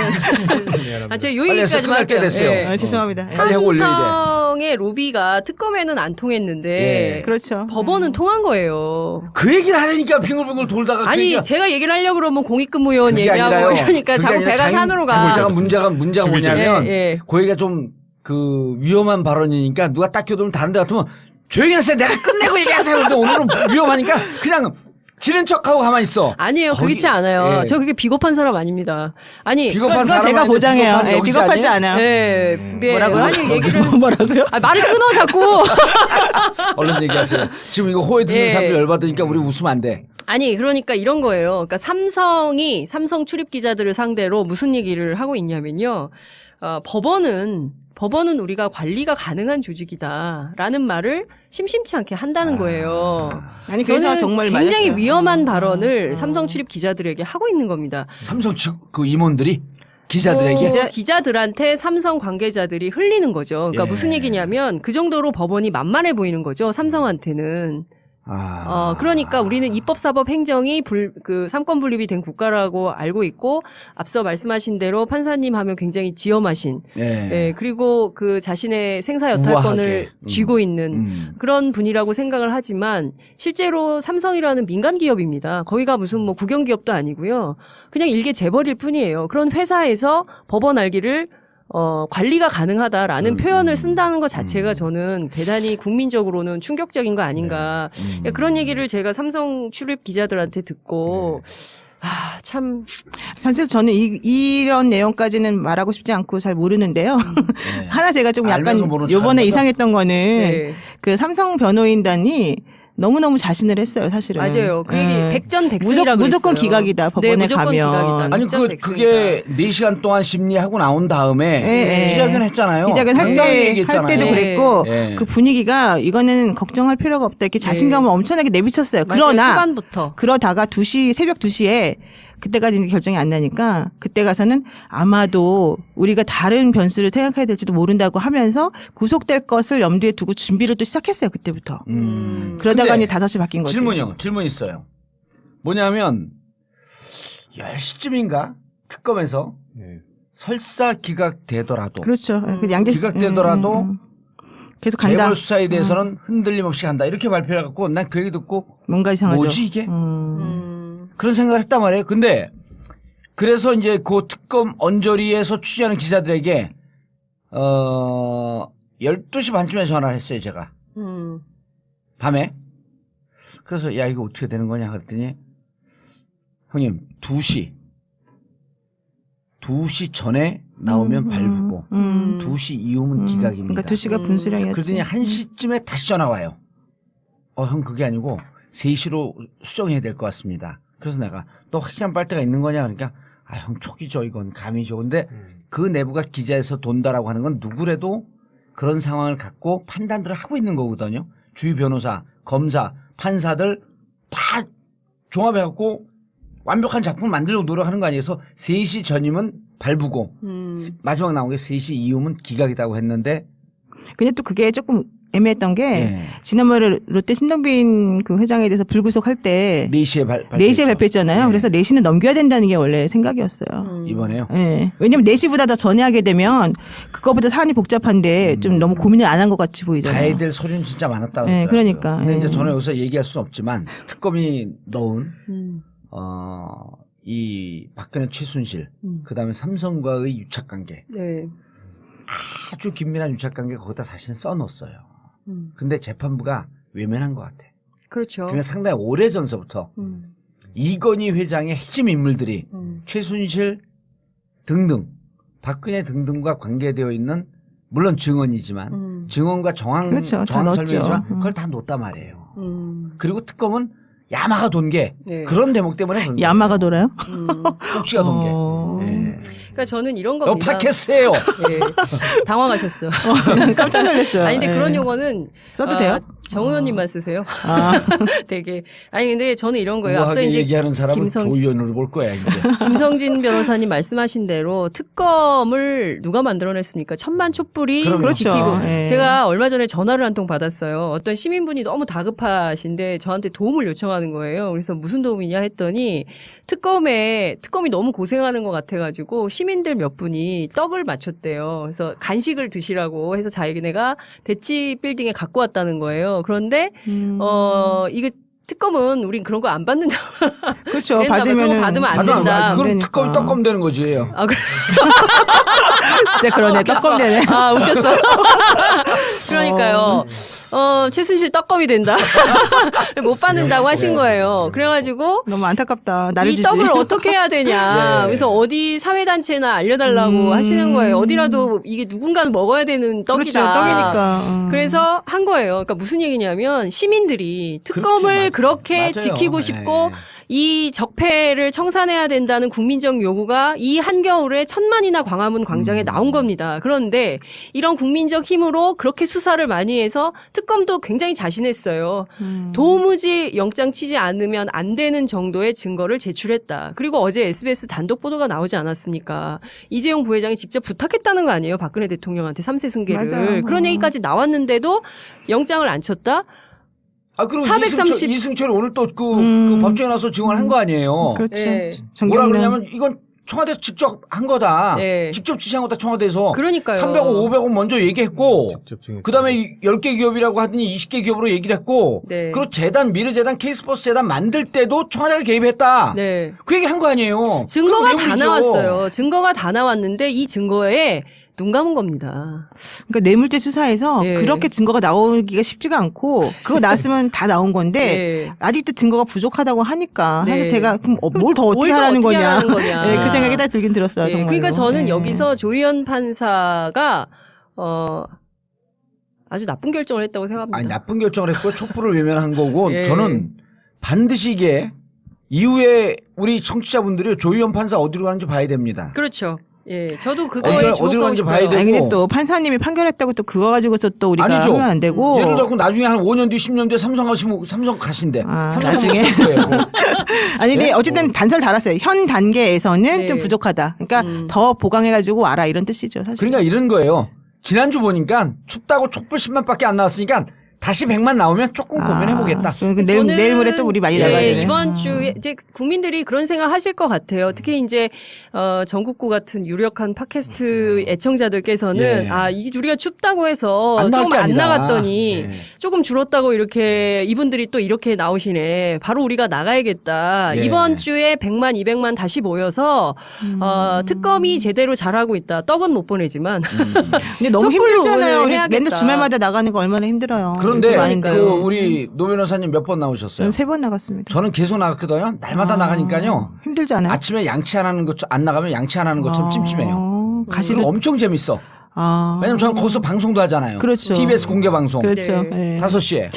미안합니다. 제가 요 빨리 해서 얘기까지만 끝날 때 할게요. 됐어요. 예. 죄송합니다. 빨리 하고 올려야 삼성의 로비가 특검에는 안 통했는데 예. 그렇죠. 법원은 통한 거예요. 그 얘기를 하려니까 빙글빙글 돌다가 그 아니 얘기가 제가 얘기를 하려고 그러면 공익근무원 그게 얘기하고 아니라요. 이러니까 그게 자꾸 아니라 배가 산으로 가. 문제가 주기적으로. 뭐냐면 예, 예. 그 얘기가 좀 그 위험한 발언이니까 누가 딱 껴들면 다른 데 같으면 조용히 하세요. 내가 끝내고 얘기하세요. 근데 오늘은 위험하니까 그냥 지는 척하고 가만히 있어. 아니에요. 거기- 그렇지 않아요. 예. 저 그게 비겁한 사람 아닙니다. 아니 비겁한 그거 사람 제가 아닌데 보장해요. 비겁한 예, 여기지 비겁하지 아니에요? 않아요. 예. 예. 뭐라고요? 아니 얘기를 뭐라고요? 말을 끊어 자꾸. 얼른 얘기하세요. 지금 이거 호에 듣는 예. 사람들 열받으니까 우리 웃으면 안 돼. 아니 그러니까 이런 거예요. 그러니까 삼성이 삼성 출입 기자들을 상대로 무슨 얘기를 하고 있냐면요. 법원은 우리가 관리가 가능한 조직이다라는 말을 심심치 않게 한다는 거예요. 아니 그래서 저는 정말 굉장히 맞았어요. 위험한 발언을 삼성 출입 기자들에게 하고 있는 겁니다. 삼성 그 임원들이 기자들에게 기자들한테 삼성 관계자들이 흘리는 거죠. 그러니까 예. 무슨 얘기냐면 그 정도로 법원이 만만해 보이는 거죠. 삼성한테는. 그러니까 우리는 입법, 사법, 행정이 그 삼권 분립이 된 국가라고 알고 있고 앞서 말씀하신 대로 판사님 하면 굉장히 지엄하신 예, 그리고 그 자신의 생사 여탈권을 우아하게. 쥐고 있는 그런 분이라고 생각을 하지만 실제로 삼성이라는 민간 기업입니다. 거기가 무슨 뭐 국영 기업도 아니고요. 그냥 일개 재벌일 뿐이에요. 그런 회사에서 법원 알기를 관리가 가능하다라는 표현을 쓴다는 것 자체가 저는 대단히 국민적으로는 충격적인 거 아닌가. 그런 얘기를 제가 삼성 출입 기자들한테 듣고 참 사실 저는 이런 내용까지는 말하고 싶지 않고 잘 모르는데요. 하나 제가 좀 약간 알면서 모르는 요번에 척한다고? 이상했던 거는 네. 그 삼성 변호인단이 너무너무 자신을 했어요, 사실은. 맞아요. 그 얘기 예. 백전백승이라고 무조건 그랬어요. 기각이다, 법원에 네, 무조건 가면. 기각이다. 아니 그게 4시간 동안 심리하고 나온 다음에 예. 기자회견 했잖아요. 기자회견 할 당당히 때 얘기했잖아요. 때도 네. 그랬고 예. 그 분위기가 이거는 걱정할 필요가 없다 이렇게 자신감을 엄청나게 내비쳤어요. 맞아요. 그러나 초반부터. 그러다가 새벽 2시에 그때까지 이제 결정이 안 나니까 그때 가서는 아마도 우리가 다른 변수를 생각해야 될지도 모른다고 하면서 구속될 것을 염두에 두고 준비를 또 시작했어요. 그때부터. 그러다가 근데 이제 5시 바뀐 거죠. 질문 있어요. 뭐냐면 10시쯤인가 특검에서 네. 설사 기각되더라도 그렇죠. 그 양재 기각되더라도 계속 간다. 재벌 수사에 대해서는 흔들림 없이 간다. 이렇게 발표를 해갖고 난 그 얘기 듣고 뭔가 이상하죠. 뭐지 이게? 그런 생각을 했단 말이에요. 근데 그래서 이제 그 특검 언저리에서 취재하는 기자들에게 12시 반쯤에 전화를 했어요, 제가. 밤에. 그래서 야 이거 어떻게 되는 거냐 그랬더니 형님 2시 전에 나오면 발부고 2시 이후면 기각입니다. 그러니까 2시가 분수령이었죠. 그러더니 1시쯤에 다시 전화 와요. 형 그게 아니고 3시로 수정해야 될 것 같습니다. 그래서 내가 또 확실한 빨대가 있는 거냐 그러니까 형 촉이죠 이건 감이죠. 근데 그 내부가 기자에서 돈다라고 하는 건 누구래도 그런 상황을 갖고 판단들을 하고 있는 거거든요. 주의 변호사, 검사, 판사들 다 종합해갖고 완벽한 작품을 만들려고 노력하는 거 아니에요. 그래서 3시 전이면 발부고 마지막 나온 게 3시 이후면 기각이라고 했는데 근데 또 그게 조금 애매했던 게 예. 지난번에 롯데 신동빈 그 회장에 대해서 불구속할 때 4시에 4시에 발표했잖아요. 예. 그래서 4시는 넘겨야 된다는 게 원래 생각이었어요. 이번에요. 예. 왜냐면 4시보다 더 전에 하게 되면 그거보다 사안이 복잡한데 좀 너무 고민을 안 한 것 같이 보이잖아요. 봐야 될 소리는 진짜 많았다고. 예, 그러니까. 근데 예. 이제 저는 여기서 얘기할 수는 없지만 특검이 넣은 이 박근혜 최순실 그다음에 삼성과의 유착관계 네. 아주 긴밀한 유착관계 거기다 사실 써놓았어요. 근데 재판부가 외면한 것 같아. 그렇죠. 그러니까 상당히 오래 전서부터 이건희 회장의 핵심 인물들이 최순실 등등 박근혜 등등과 관계되어 있는 물론 증언이지만 증언과 정황 그렇죠. 다 넣었죠. 설명이지만 그걸 다 놓았단 말이에요. 그리고 특검은 야마가 돈 게 네. 그런 대목 때문에 그런 야마가 돌아요? 꼭지가 돈 게. 예. 그러니까 저는 이런 겁니다. 팟캐스트예요. 예. 당황하셨어. 깜짝 놀랐어요. 아니 근데 예. 그런 용어는 써도 돼요? 정 의원님만 쓰세요. 아. 되게 아니 근데 저는 이런 거예요. 앞서 우아하게 이제 얘기하는 사람은 조 김성진- 의원으로 볼 거야 이제. 김성진 변호사님 말씀하신 대로 특검을 누가 만들어냈습니까? 천만 촛불이 그럼요. 지키고 그렇죠. 예. 제가 얼마 전에 전화를 한 통 받았어요. 어떤 시민분이 너무 다급하신데 저한테 도움을 요청하는 거예요. 그래서 무슨 도움이냐 했더니 특검이 너무 고생하는 것 같아가지고 시민들 몇 분이 떡을 맞췄대요. 그래서 간식을 드시라고 해서 자기네가 대치 빌딩에 갖고 왔다는 거예요. 그런데 이게 특검은 우린 그런 거 안 받는다. 그렇죠. 그런 거 받으면 받으면 안 받아, 된다. 그럼 그러니까. 특검이 떡검 되는 거지. 아, 그래. 진짜 그러네. 떡검되네. 아, 웃겼어. 그러니까요. 최순실 떡검이 된다. 못 받는다고 하신 거예요. 그래가지고 너무 안타깝다. 나를 이 주지. 떡을 어떻게 해야 되냐. 네. 그래서 어디 사회단체나 알려달라고 하시는 거예요. 어디라도 이게 누군가는 먹어야 되는 떡이다. 그렇죠. 떡이니까. 그래서 한 거예요. 그러니까 무슨 얘기냐면 시민들이 특검을 그렇지, 그렇게 맞아요. 지키고 싶고 네. 이 적폐를 청산해야 된다는 국민적 요구가 이 한겨울에 1000만이나 광화문 광장에 나온 겁니다. 그런데 이런 국민적 힘으로 그렇게 수사를 많이 해서 특검도 굉장히 자신했어요. 도무지 영장 치지 않으면 안 되는 정도의 증거를 제출했다. 그리고 어제 SBS 단독 보도가 나오지 않았습니까? 이재용 부회장이 직접 부탁했다는 거 아니에요? 박근혜 대통령한테 3세 승계를. 맞아요. 그런 얘기까지 나왔는데도 영장을 안 쳤다? 아 그리고 430 이승철이 오늘 또 그 법정에 나서 증언한 거 아니에요. 그렇죠. 네. 뭐라 정경련. 그러냐면 이건 청와대에서 직접 한 거다. 네. 직접 지시한 거다 청와대에서. 그러니까요. 300억, 500억 먼저 얘기했고 직접 증언. 그다음에 10개 기업이라고 하더니 20개 기업으로 얘기를 했고 네. 그리고 재단, 미래재단, K스포츠 재단 만들 때도 청와대가 개입했다. 네. 그 얘기 한 거 아니에요. 증거가 그럼 다 뇌물이죠. 나왔어요. 증거가 다 나왔는데 이 증거에 눈 감은 겁니다. 그러니까 뇌물죄 수사에서 네. 그렇게 증거가 나오기가 쉽지가 않고 그거 나왔으면 다 나온 건데 네. 아직도 증거가 부족하다고 하니까 네. 사실 제가 그럼 뭘 더 어떻게 뭘 더 하라는 어떻게 거냐. 하라는 거냐. 네, 그 생각이 딱 들긴 들었어요. 네, 정말로. 그러니까 저는 네. 여기서 조희연 판사가 아주 나쁜 결정을 했다고 생각합니다. 아니 나쁜 결정을 했고 촛불을 외면한 거고 예. 저는 반드시 이게 이후에 우리 청취자분들이 조희연 판사 어디로 가는지 봐야 됩니다. 그렇죠. 예, 저도 어디로 그거에 주목하고 가는지 봐야 싶어요. 되고. 아니 근데 또 판사님이 판결했다고 또 그거 가지고서 또 우리가 아니죠. 하면 안 되고. 예를 들어 나중에 한 5년 뒤 10년 뒤에 삼성 가신대. 아, 삼성 나중에. 거예요. 아니 근데 네? 어쨌든 단서를 달았어요. 현 단계에서는 네. 좀 부족하다. 그러니까 더 보강해가지고 와라 이런 뜻이죠. 사실. 그러니까 이런 거예요. 지난주 보니까 춥다고 촛불 10만밖에 안 나왔으니까 다시 100만 나오면 조금 고민해보겠다. 내일 모레 또 우리 많이 예, 나가야 예, 되네. 이번 주에 이제 국민들이 그런 생각 하실 것 같아요. 특히 이제 전국구 같은 유력한 팟캐스트 애청자들께서는 예. 아, 이게 우리가 춥다고 해서 안 나올 조금 게 안 아니다. 나갔더니 예. 조금 줄었다고 이렇게 이분들이 또 이렇게 나오시네. 바로 우리가 나가야겠다. 예. 이번 주에 100만, 200만 다시 모여서 특검이 제대로 잘하고 있다. 떡은 못 보내지만 근데 너무 촛불로 힘들잖아요. 오늘 우리 해야겠다. 맨날 주말마다 나가는 거 얼마나 힘들어요. 그런데 이렇게 그 많은데. 우리 노 변호사님 몇 번 나오셨어요? 저는 3번 나갔습니다. 저는 계속 나갔거든요. 날마다 나가니까요. 힘들지 않아요? 아침에 양치 안 하는 것 안 나가면 양치 안 하는 것처럼 찜찜해요. 가시도 그리고 엄청 재밌어. 왜냐면 저는 거기서 방송도 하잖아요. 그렇죠. TBS 공개 방송. 그렇죠. 네. 예. 5시에.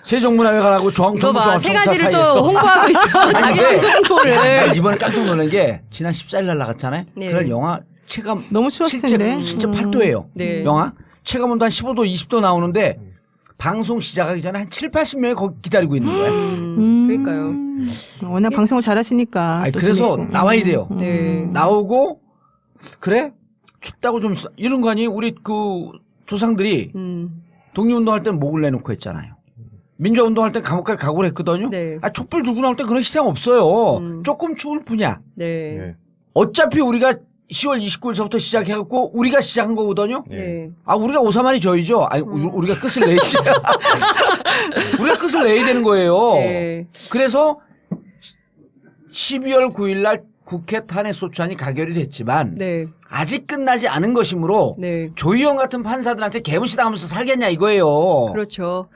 세종문화회관하고 이거 봐, 세 가지를 또 사이에서. 홍보하고 있어. 자기 근데 방송 홍보를. 나 이번에 깜짝 놀란 게 지난 14일 날 나갔잖아요. 네. 그날 영화 체감 너무 추웠을 실제 텐데. 8도예요. 네. 영화 체감 온도 한 15도 20도 나오는데 방송 시작하기 전에 한 7, 80명이 거기 기다리고 있는 거예요. 그러니까요. 워낙 방송을 잘하시니까. 아니, 또 그래서 재밌고. 나와야 돼요. 네. 나오고 그래? 춥다고 좀 있어. 이런 거 아니에요? 우리 그 조상들이 독립운동할 때는 목을 내놓고 했잖아요. 민주화운동할 때 감옥 갈 각오를 했거든요. 네. 아, 촛불 들고 나올 때 그런 시장 없어요. 조금 추울 뿐이야. 네. 네. 어차피 우리가 10월 29일서부터 시작해갖고 우리가 시작한 거거든요. 네. 아, 우리가 오사만이 저희죠. 아니, 우리가 끝을 내야죠. 우리가 끝을 내야 되는 거예요. 네. 그래서 12월 9일 날 국회 탄핵소추안이 가결이 됐지만 네. 아직 끝나지 않은 것이므로 네. 조희연 같은 판사들한테 개무시당하면서 살겠냐 이거예요. 그렇죠.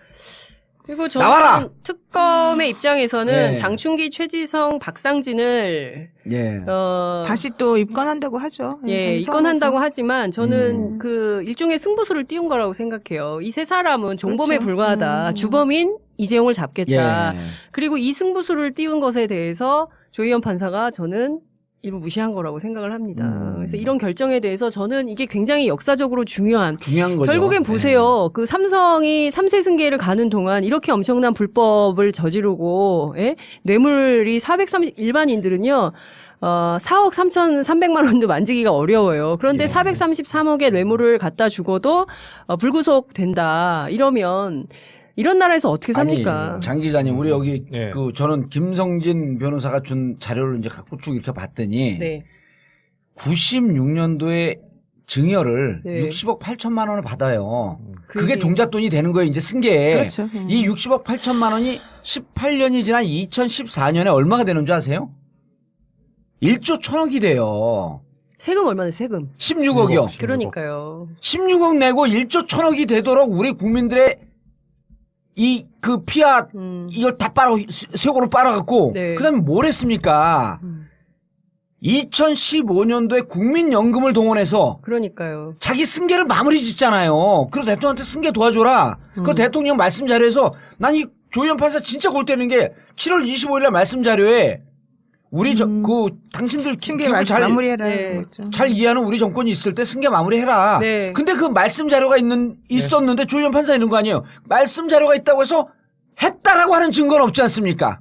그리고 저는 나와라! 특검의 입장에서는 네. 장충기, 최지성, 박상진을 예. 다시 또 입건한다고 하죠. 예, 입건한다고 하지만 저는 그 일종의 승부수를 띄운 거라고 생각해요. 이 세 사람은 종범에 그렇죠. 불과하다. 주범인 이재용을 잡겠다. 예. 그리고 이 승부수를 띄운 것에 대해서 조희연 판사가 저는 일부 무시한 거라고 생각을 합니다. 그래서 이런 결정에 대해서 저는 이게 굉장히 역사적으로 중요한 중요한 거죠. 결국엔 보세요. 그 삼성이 3세 승계를 가는 동안 이렇게 엄청난 불법을 저지르고, 예? 뇌물이 430, 일반인들은요, 4억 3,300만 원도 만지기가 어려워요. 그런데 예. 433억의 뇌물을 갖다 주고도, 불구속 된다. 이러면, 이런 나라에서 어떻게 삽니까? 아니, 장 기자님, 우리 여기 예. 그 저는 김성진 변호사가 준 자료를 이제 갖고 쭉 이렇게 봤더니 네. 96년도에 증여를 네. 60억 8천만 원을 받아요. 그게 그게- 종잣돈이 되는 거예요, 이제 승계에. 그렇죠. 이 60억 8천만 원이 18년이 지난 2014년에 얼마가 되는 줄 아세요? 1조 1천억이 돼요. 세금 얼마나 세금? 16억이요. 16억. 그러니까요. 16억 내고 1조 1천억이 되도록 우리 국민들의 이 그 피아 이걸 다 쇠고로 빨아갖고 네. 그다음에 뭘 했습니까? 2015년도에 국민연금을 동원해서 그러니까요. 자기 승계를 마무리 짓잖아요. 그리고 대통령한테 승계 도와줘라. 그 대통령 말씀 자료에서 난 이 조희연 판사 진짜 골 때리는 게 7월 25일 날 말씀 자료에 우리 그 당신들 승계 기분 마무리해라. 네. 그랬죠. 잘 이해하는 우리 정권이 있을 때 승계 마무리해라. 네. 근데 그 말씀 자료가 있었는데 조희연 판사 있는 거 아니에요. 말씀 자료가 있다고 해서 했다라고 하는 증거는 없지 않습니까?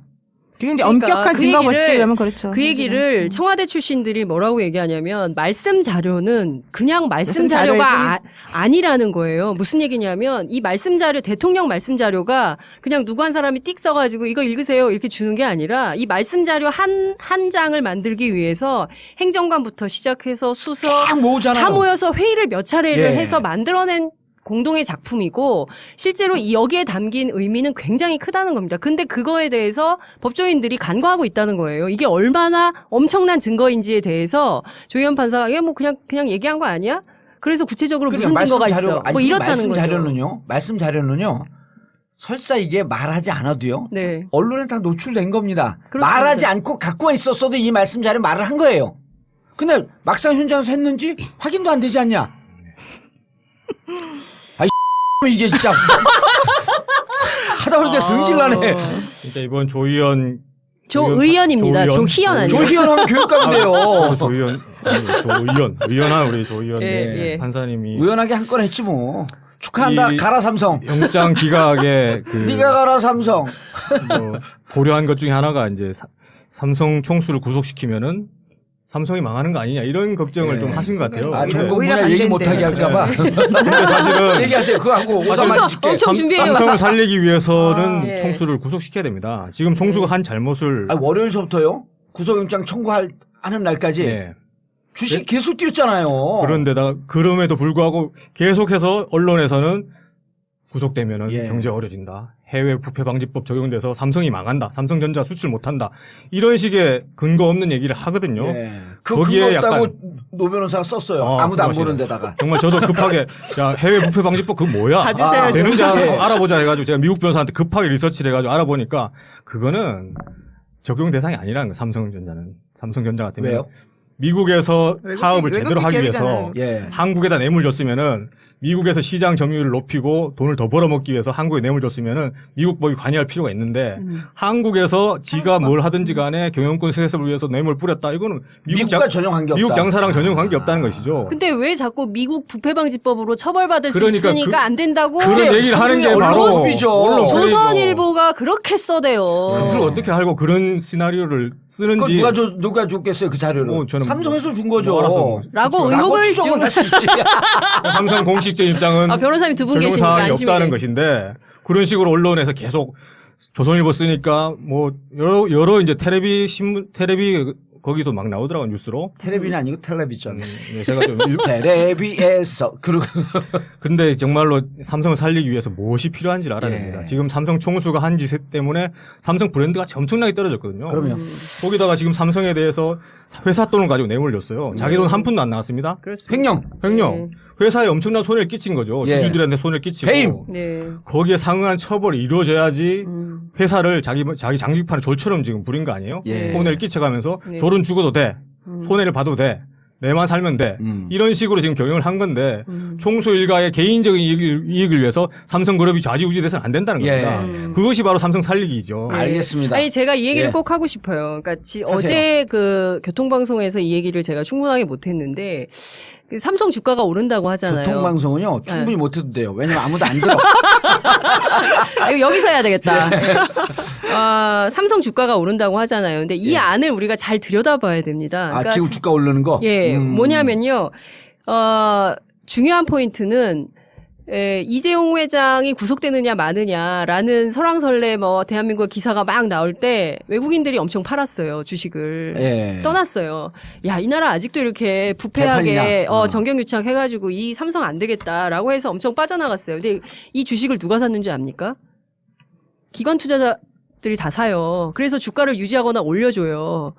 그게 이제 그러니까 엄격한 그 증거가 얘기를- 벌어지려면 그렇죠. 그 얘기를 청와대 출신들이 뭐라고 얘기하냐면 말씀 자료는 그냥 말씀 말씀 자료가 아니라는 거예요. 무슨 얘기냐면 이 말씀 자료 대통령 말씀 자료가 그냥 누구 한 사람이 띡 써가지고 이거 읽으세요 이렇게 주는 게 아니라 이 말씀 자료 한 장을 만들기 위해서 행정관부터 시작해서 수석 쫙 모으잖아요. 다 모여서 회의를 몇 차례를 예. 해서 만들어낸 공동의 작품이고 실제로 이 여기에 담긴 의미는 굉장히 크다는 겁니다. 근데 그거에 대해서 법조인들이 간과하고 있다는 거예요. 이게 얼마나 엄청난 증거인지에 대해서 조희연 판사가 이게 뭐 그냥 얘기한 거 아니야? 그래서 구체적으로 무슨 증거가 있어? 뭐 이렇다는 말씀 거죠. 말씀 자료는요. 설사 이게 말하지 않아도요. 네. 언론에 다 노출된 겁니다. 그렇습니다. 말하지 않고 갖고만 있었어도 이 말씀 자료 말을 한 거예요. 근데 막상 현장에서 했는지 확인도 안 되지 않냐? 이게 진짜 하다 보니까 승질나네. 진짜 이번 조의원 조의원입니다. 조의원? 조희연 아니에요? 조시현하면 교육감인데요. 조의원 의원한 우리 조의원 예. 판사님이 우연하게 한 건 했지 뭐. 축하한다. 이- 가라 삼성. 영장 기각에 그 네가 가라 삼성. 뭐 고려한 것 중에 하나가 이제 삼성 총수를 구속시키면은 삼성이 망하는 거 아니냐 이런 걱정을 네. 좀 하신 것 같아요. 아, 근데 전국 오히려 분야 얘기 반대인데. 못하게 할까봐. 근데 사실은 얘기하세요. 그거 하고 오사만 엄청 줄게. 엄청 준비해요. 삼성을 살리기 위해서는 예. 총수를 구속시켜야 됩니다. 지금 총수가 한 잘못을 아, 월요일서부터요? 구속영장 청구하는 날까지 네. 주식 계속 뛰었잖아요. 그런데다가 그럼에도 불구하고 계속해서 언론에서는 구속되면은 예. 경제 어려진다. 해외 부패 방지법 적용돼서 삼성이 망한다. 삼성전자 수출 못한다. 이런 식의 근거 없는 얘기를 하거든요. 예. 그 거기에 근거 없다고 약간- 노 변호사가 썼어요. 아, 아무도 안 그러시네. 보는 데다가. 정말 저도 급하게 야 해외 부패 방지법 그거 뭐야? 봐주세요, 좀. 되는지 예. 알아보자 해가지고 제가 미국 변호사한테 급하게 리서치를 해가지고 알아보니까 그거는 적용 대상이 아니라는 거예요. 삼성전자 같은 경우는. 왜요? 미국에서 외국- 사업을 외국 제대로 하기 위해서 기업이잖아요. 예. 한국에다 뇌물 줬으면은 미국에서 시장 점유율을 높이고 돈을 더 벌어먹기 위해서 한국에 뇌물 줬으면은 미국 법이 관여할 필요가 있는데 한국에서 지가 뭘 하든지 간에 경영권 세습을 위해서 뇌물 뿌렸다. 이거는 미국과 전혀 관계없다. 미국 장사랑 전혀 관계 없다는 것이죠. 근데 왜 자꾸 미국 부패방지법으로 처벌받을 그러니까 수 있으니까 안 된다고 그런 얘기를 하는 게 바로 언론이죠. 언론 플레이죠. 조선일보가 그렇게 써대요. 그걸 어떻게 알고 그런 시나리오를 그걸 쓰는지 누가 줬겠어요 그 자료를? 저는 삼성에서 준 거죠. 뭐 알아서 라고 라고 의혹을 추정을 지금 할 수 있지. 삼성 공식적 입장은 아, 변호사님 두 분 적용 계시니까 사항이 안심이 없다는 돼. 것인데 그런 식으로 언론에서 계속 조선일보 쓰니까 뭐 여러 이제 텔레비 신문 텔레비 거기도 막 나오더라고 뉴스로. 텔레비는 아니고 텔레비전. 네, 제가 좀 텔레비에서 그리고 근데 정말로 삼성을 살리기 위해서 무엇이 필요한지를 알아야 예. 됩니다. 지금 삼성 총수가 한 짓 때문에 삼성 브랜드가 엄청나게 떨어졌거든요. 그럼요. 거기다가 지금 삼성에 대해서 회사 돈을 가지고 뇌물 줬어요. 자기 돈 한 푼도 안 나왔습니다. 그렇습니다. 횡령. 횡령. 회사에 엄청난 손해를 끼친 거죠. 예. 주주들한테 손해를 끼치고. 배임. 네. 거기에 상응한 처벌이 이루어져야지 음. 회사를 자기 장기판을 졸처럼 지금 부린 거 아니에요? 예. 손해를 끼쳐가면서 네. 졸은 죽어도 돼. 음. 손해를 봐도 돼. 내만 살면 돼. 이런 식으로 지금 경영을 한 건데 총수 일가의 개인적인 이익을 위해서 삼성그룹이 좌지우지돼서는 안 된다는 예. 겁니다. 그것이 바로 삼성 살리기죠. 네. 알겠습니다. 아니 제가 이 얘기를 예. 꼭 하고 싶어요. 그러니까 하세요. 어제 그 교통방송에서 이 얘기를 제가 충분하게 못했는데 그 삼성 주가가 오른다고 하잖아요. 교통방송은요 충분히 못해도 돼요. 왜냐면 아무도 안 들어. 아, 이거 여기서 해야 되겠다. 예. 삼성 주가가 오른다고 하잖아요. 근데 이 예. 안을 우리가 잘 들여다봐야 됩니다. 아 그러니까 지금 주가 오르는 거. 예, 뭐냐면요. 중요한 포인트는 이재용 회장이 구속되느냐 마느냐라는 설왕설래 뭐 대한민국 기사가 막 나올 때 외국인들이 엄청 팔았어요 주식을. 예. 떠났어요. 야, 이 나라 아직도 이렇게 잘 부패하게 팔리냐? 정경유착 해가지고 이 삼성 안 되겠다라고 해서 엄청 빠져나갔어요. 근데 이 주식을 누가 샀는 줄 압니까? 기관 투자자들이 다 사요. 그래서 주가를 유지하거나 올려줘요.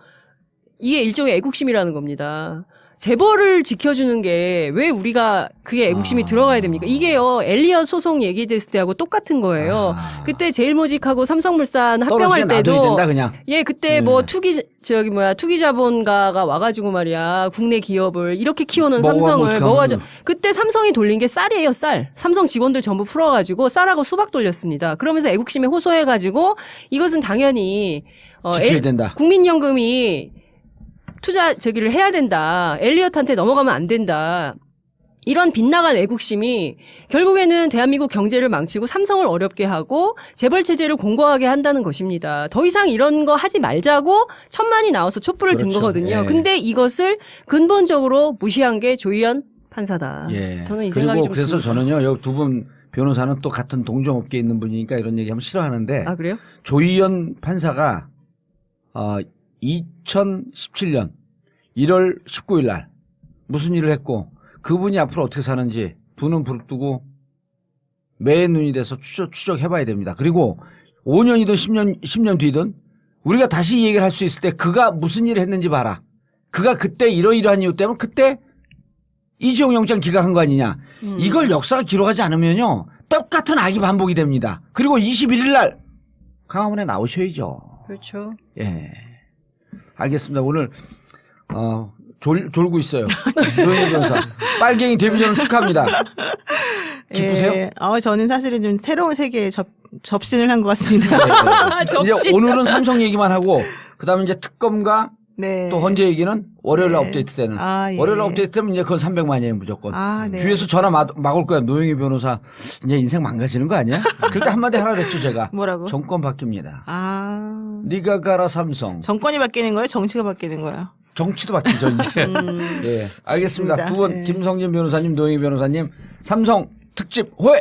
이게 일종의 애국심이라는 겁니다. 재벌을 지켜주는 게 왜 우리가 그게 애국심이 들어가야 됩니까? 이게요, 엘리엇 소송 얘기됐을 때하고 똑같은 거예요. 아. 그때 제일모직하고 삼성물산 떨어지게 합병할 놔둬야 때도 된다 그냥. 예, 그때 뭐 투기자본가가 와가지고 말이야, 국내 기업을 이렇게 키워놓은 삼성을 먹어가지고, 그때 삼성이 돌린 게 쌀이에요, 쌀. 삼성 직원들 전부 풀어가지고 쌀하고 수박 돌렸습니다. 그러면서 애국심에 호소해가지고, 이것은 당연히, 지켜야 된다. 국민연금이 저기를 해야 된다. 엘리엇한테 넘어가면 안 된다. 이런 빗나간 애국심이 결국에는 대한민국 경제를 망치고 삼성을 어렵게 하고 재벌 체제를 공고하게 한다는 것입니다. 더 이상 이런 거 하지 말자고 천만이 나와서 촛불을 든 그렇죠. 거거든요. 예. 근데 이것을 근본적으로 무시한 게 조희연 판사다. 예. 저는 이 생각이 그리고 좀 그래서 듭니다. 저는요 여기 두 분 변호사는 또 같은 동종업계에 있는 분이니까 이런 얘기하면 싫어하는데 아, 그래요? 조희연 판사가 2017년 1월 19일 날 무슨 일을 했고 그분이 앞으로 어떻게 사는지 두 눈 부릅뜨고 매의 눈이 돼서 추적해봐야 됩니다. 그리고 5년이든 10년 뒤든 우리가 다시 이 얘기를 할 수 있을 때 그가 무슨 일을 했는지 봐라. 그가 그때 이러이러한 이유 때문에 그때 이재용 영장 기각한 거 아니냐. 이걸 역사가 기록하지 않으면요. 똑같은 악이 반복이 됩니다. 그리고 21일 날 강화문에 나오셔야죠. 그렇죠. 예. 알겠습니다. 오늘 졸고 있어요. 노영희 변호사. 빨갱이 데뷔전을 축하합니다. 기쁘세요? 예. 저는 사실은 좀 새로운 세계에 접신을 한 것 같습니다. 이제 접시. 오늘은 삼성 얘기만 하고 그다음에 이제 특검과 네. 또 헌재 얘기는 월요일 날 네. 업데이트 되는. 아, 예. 월요일 날 업데이트 되면 이제 그건 300만이에요 무조건. 아, 네. 주위에서 전화 막을 거야. 노영희 변호사 이제 인생 망가지는 거 아니야? 그럴 때 한마디 하라 그랬죠 제가. 뭐라고? 정권 바뀝니다. 아. 네가 가라 삼성. 정권이 바뀌는 거예요? 정치가 바뀌는 거예요? 정치도 바뀌죠 이제. 예, 알겠습니다. 맞습니다. 두 분 예. 김성진 변호사님, 노영희 변호사님 삼성 특집 회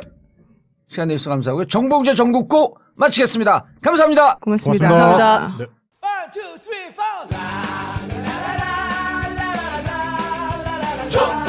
시간 내주셔서 감사하고요. 정봉재 전국구 마치겠습니다. 감사합니다. 고맙습니다. 고맙습니다. 감사합니다. 네. 1, 2, 3, 4.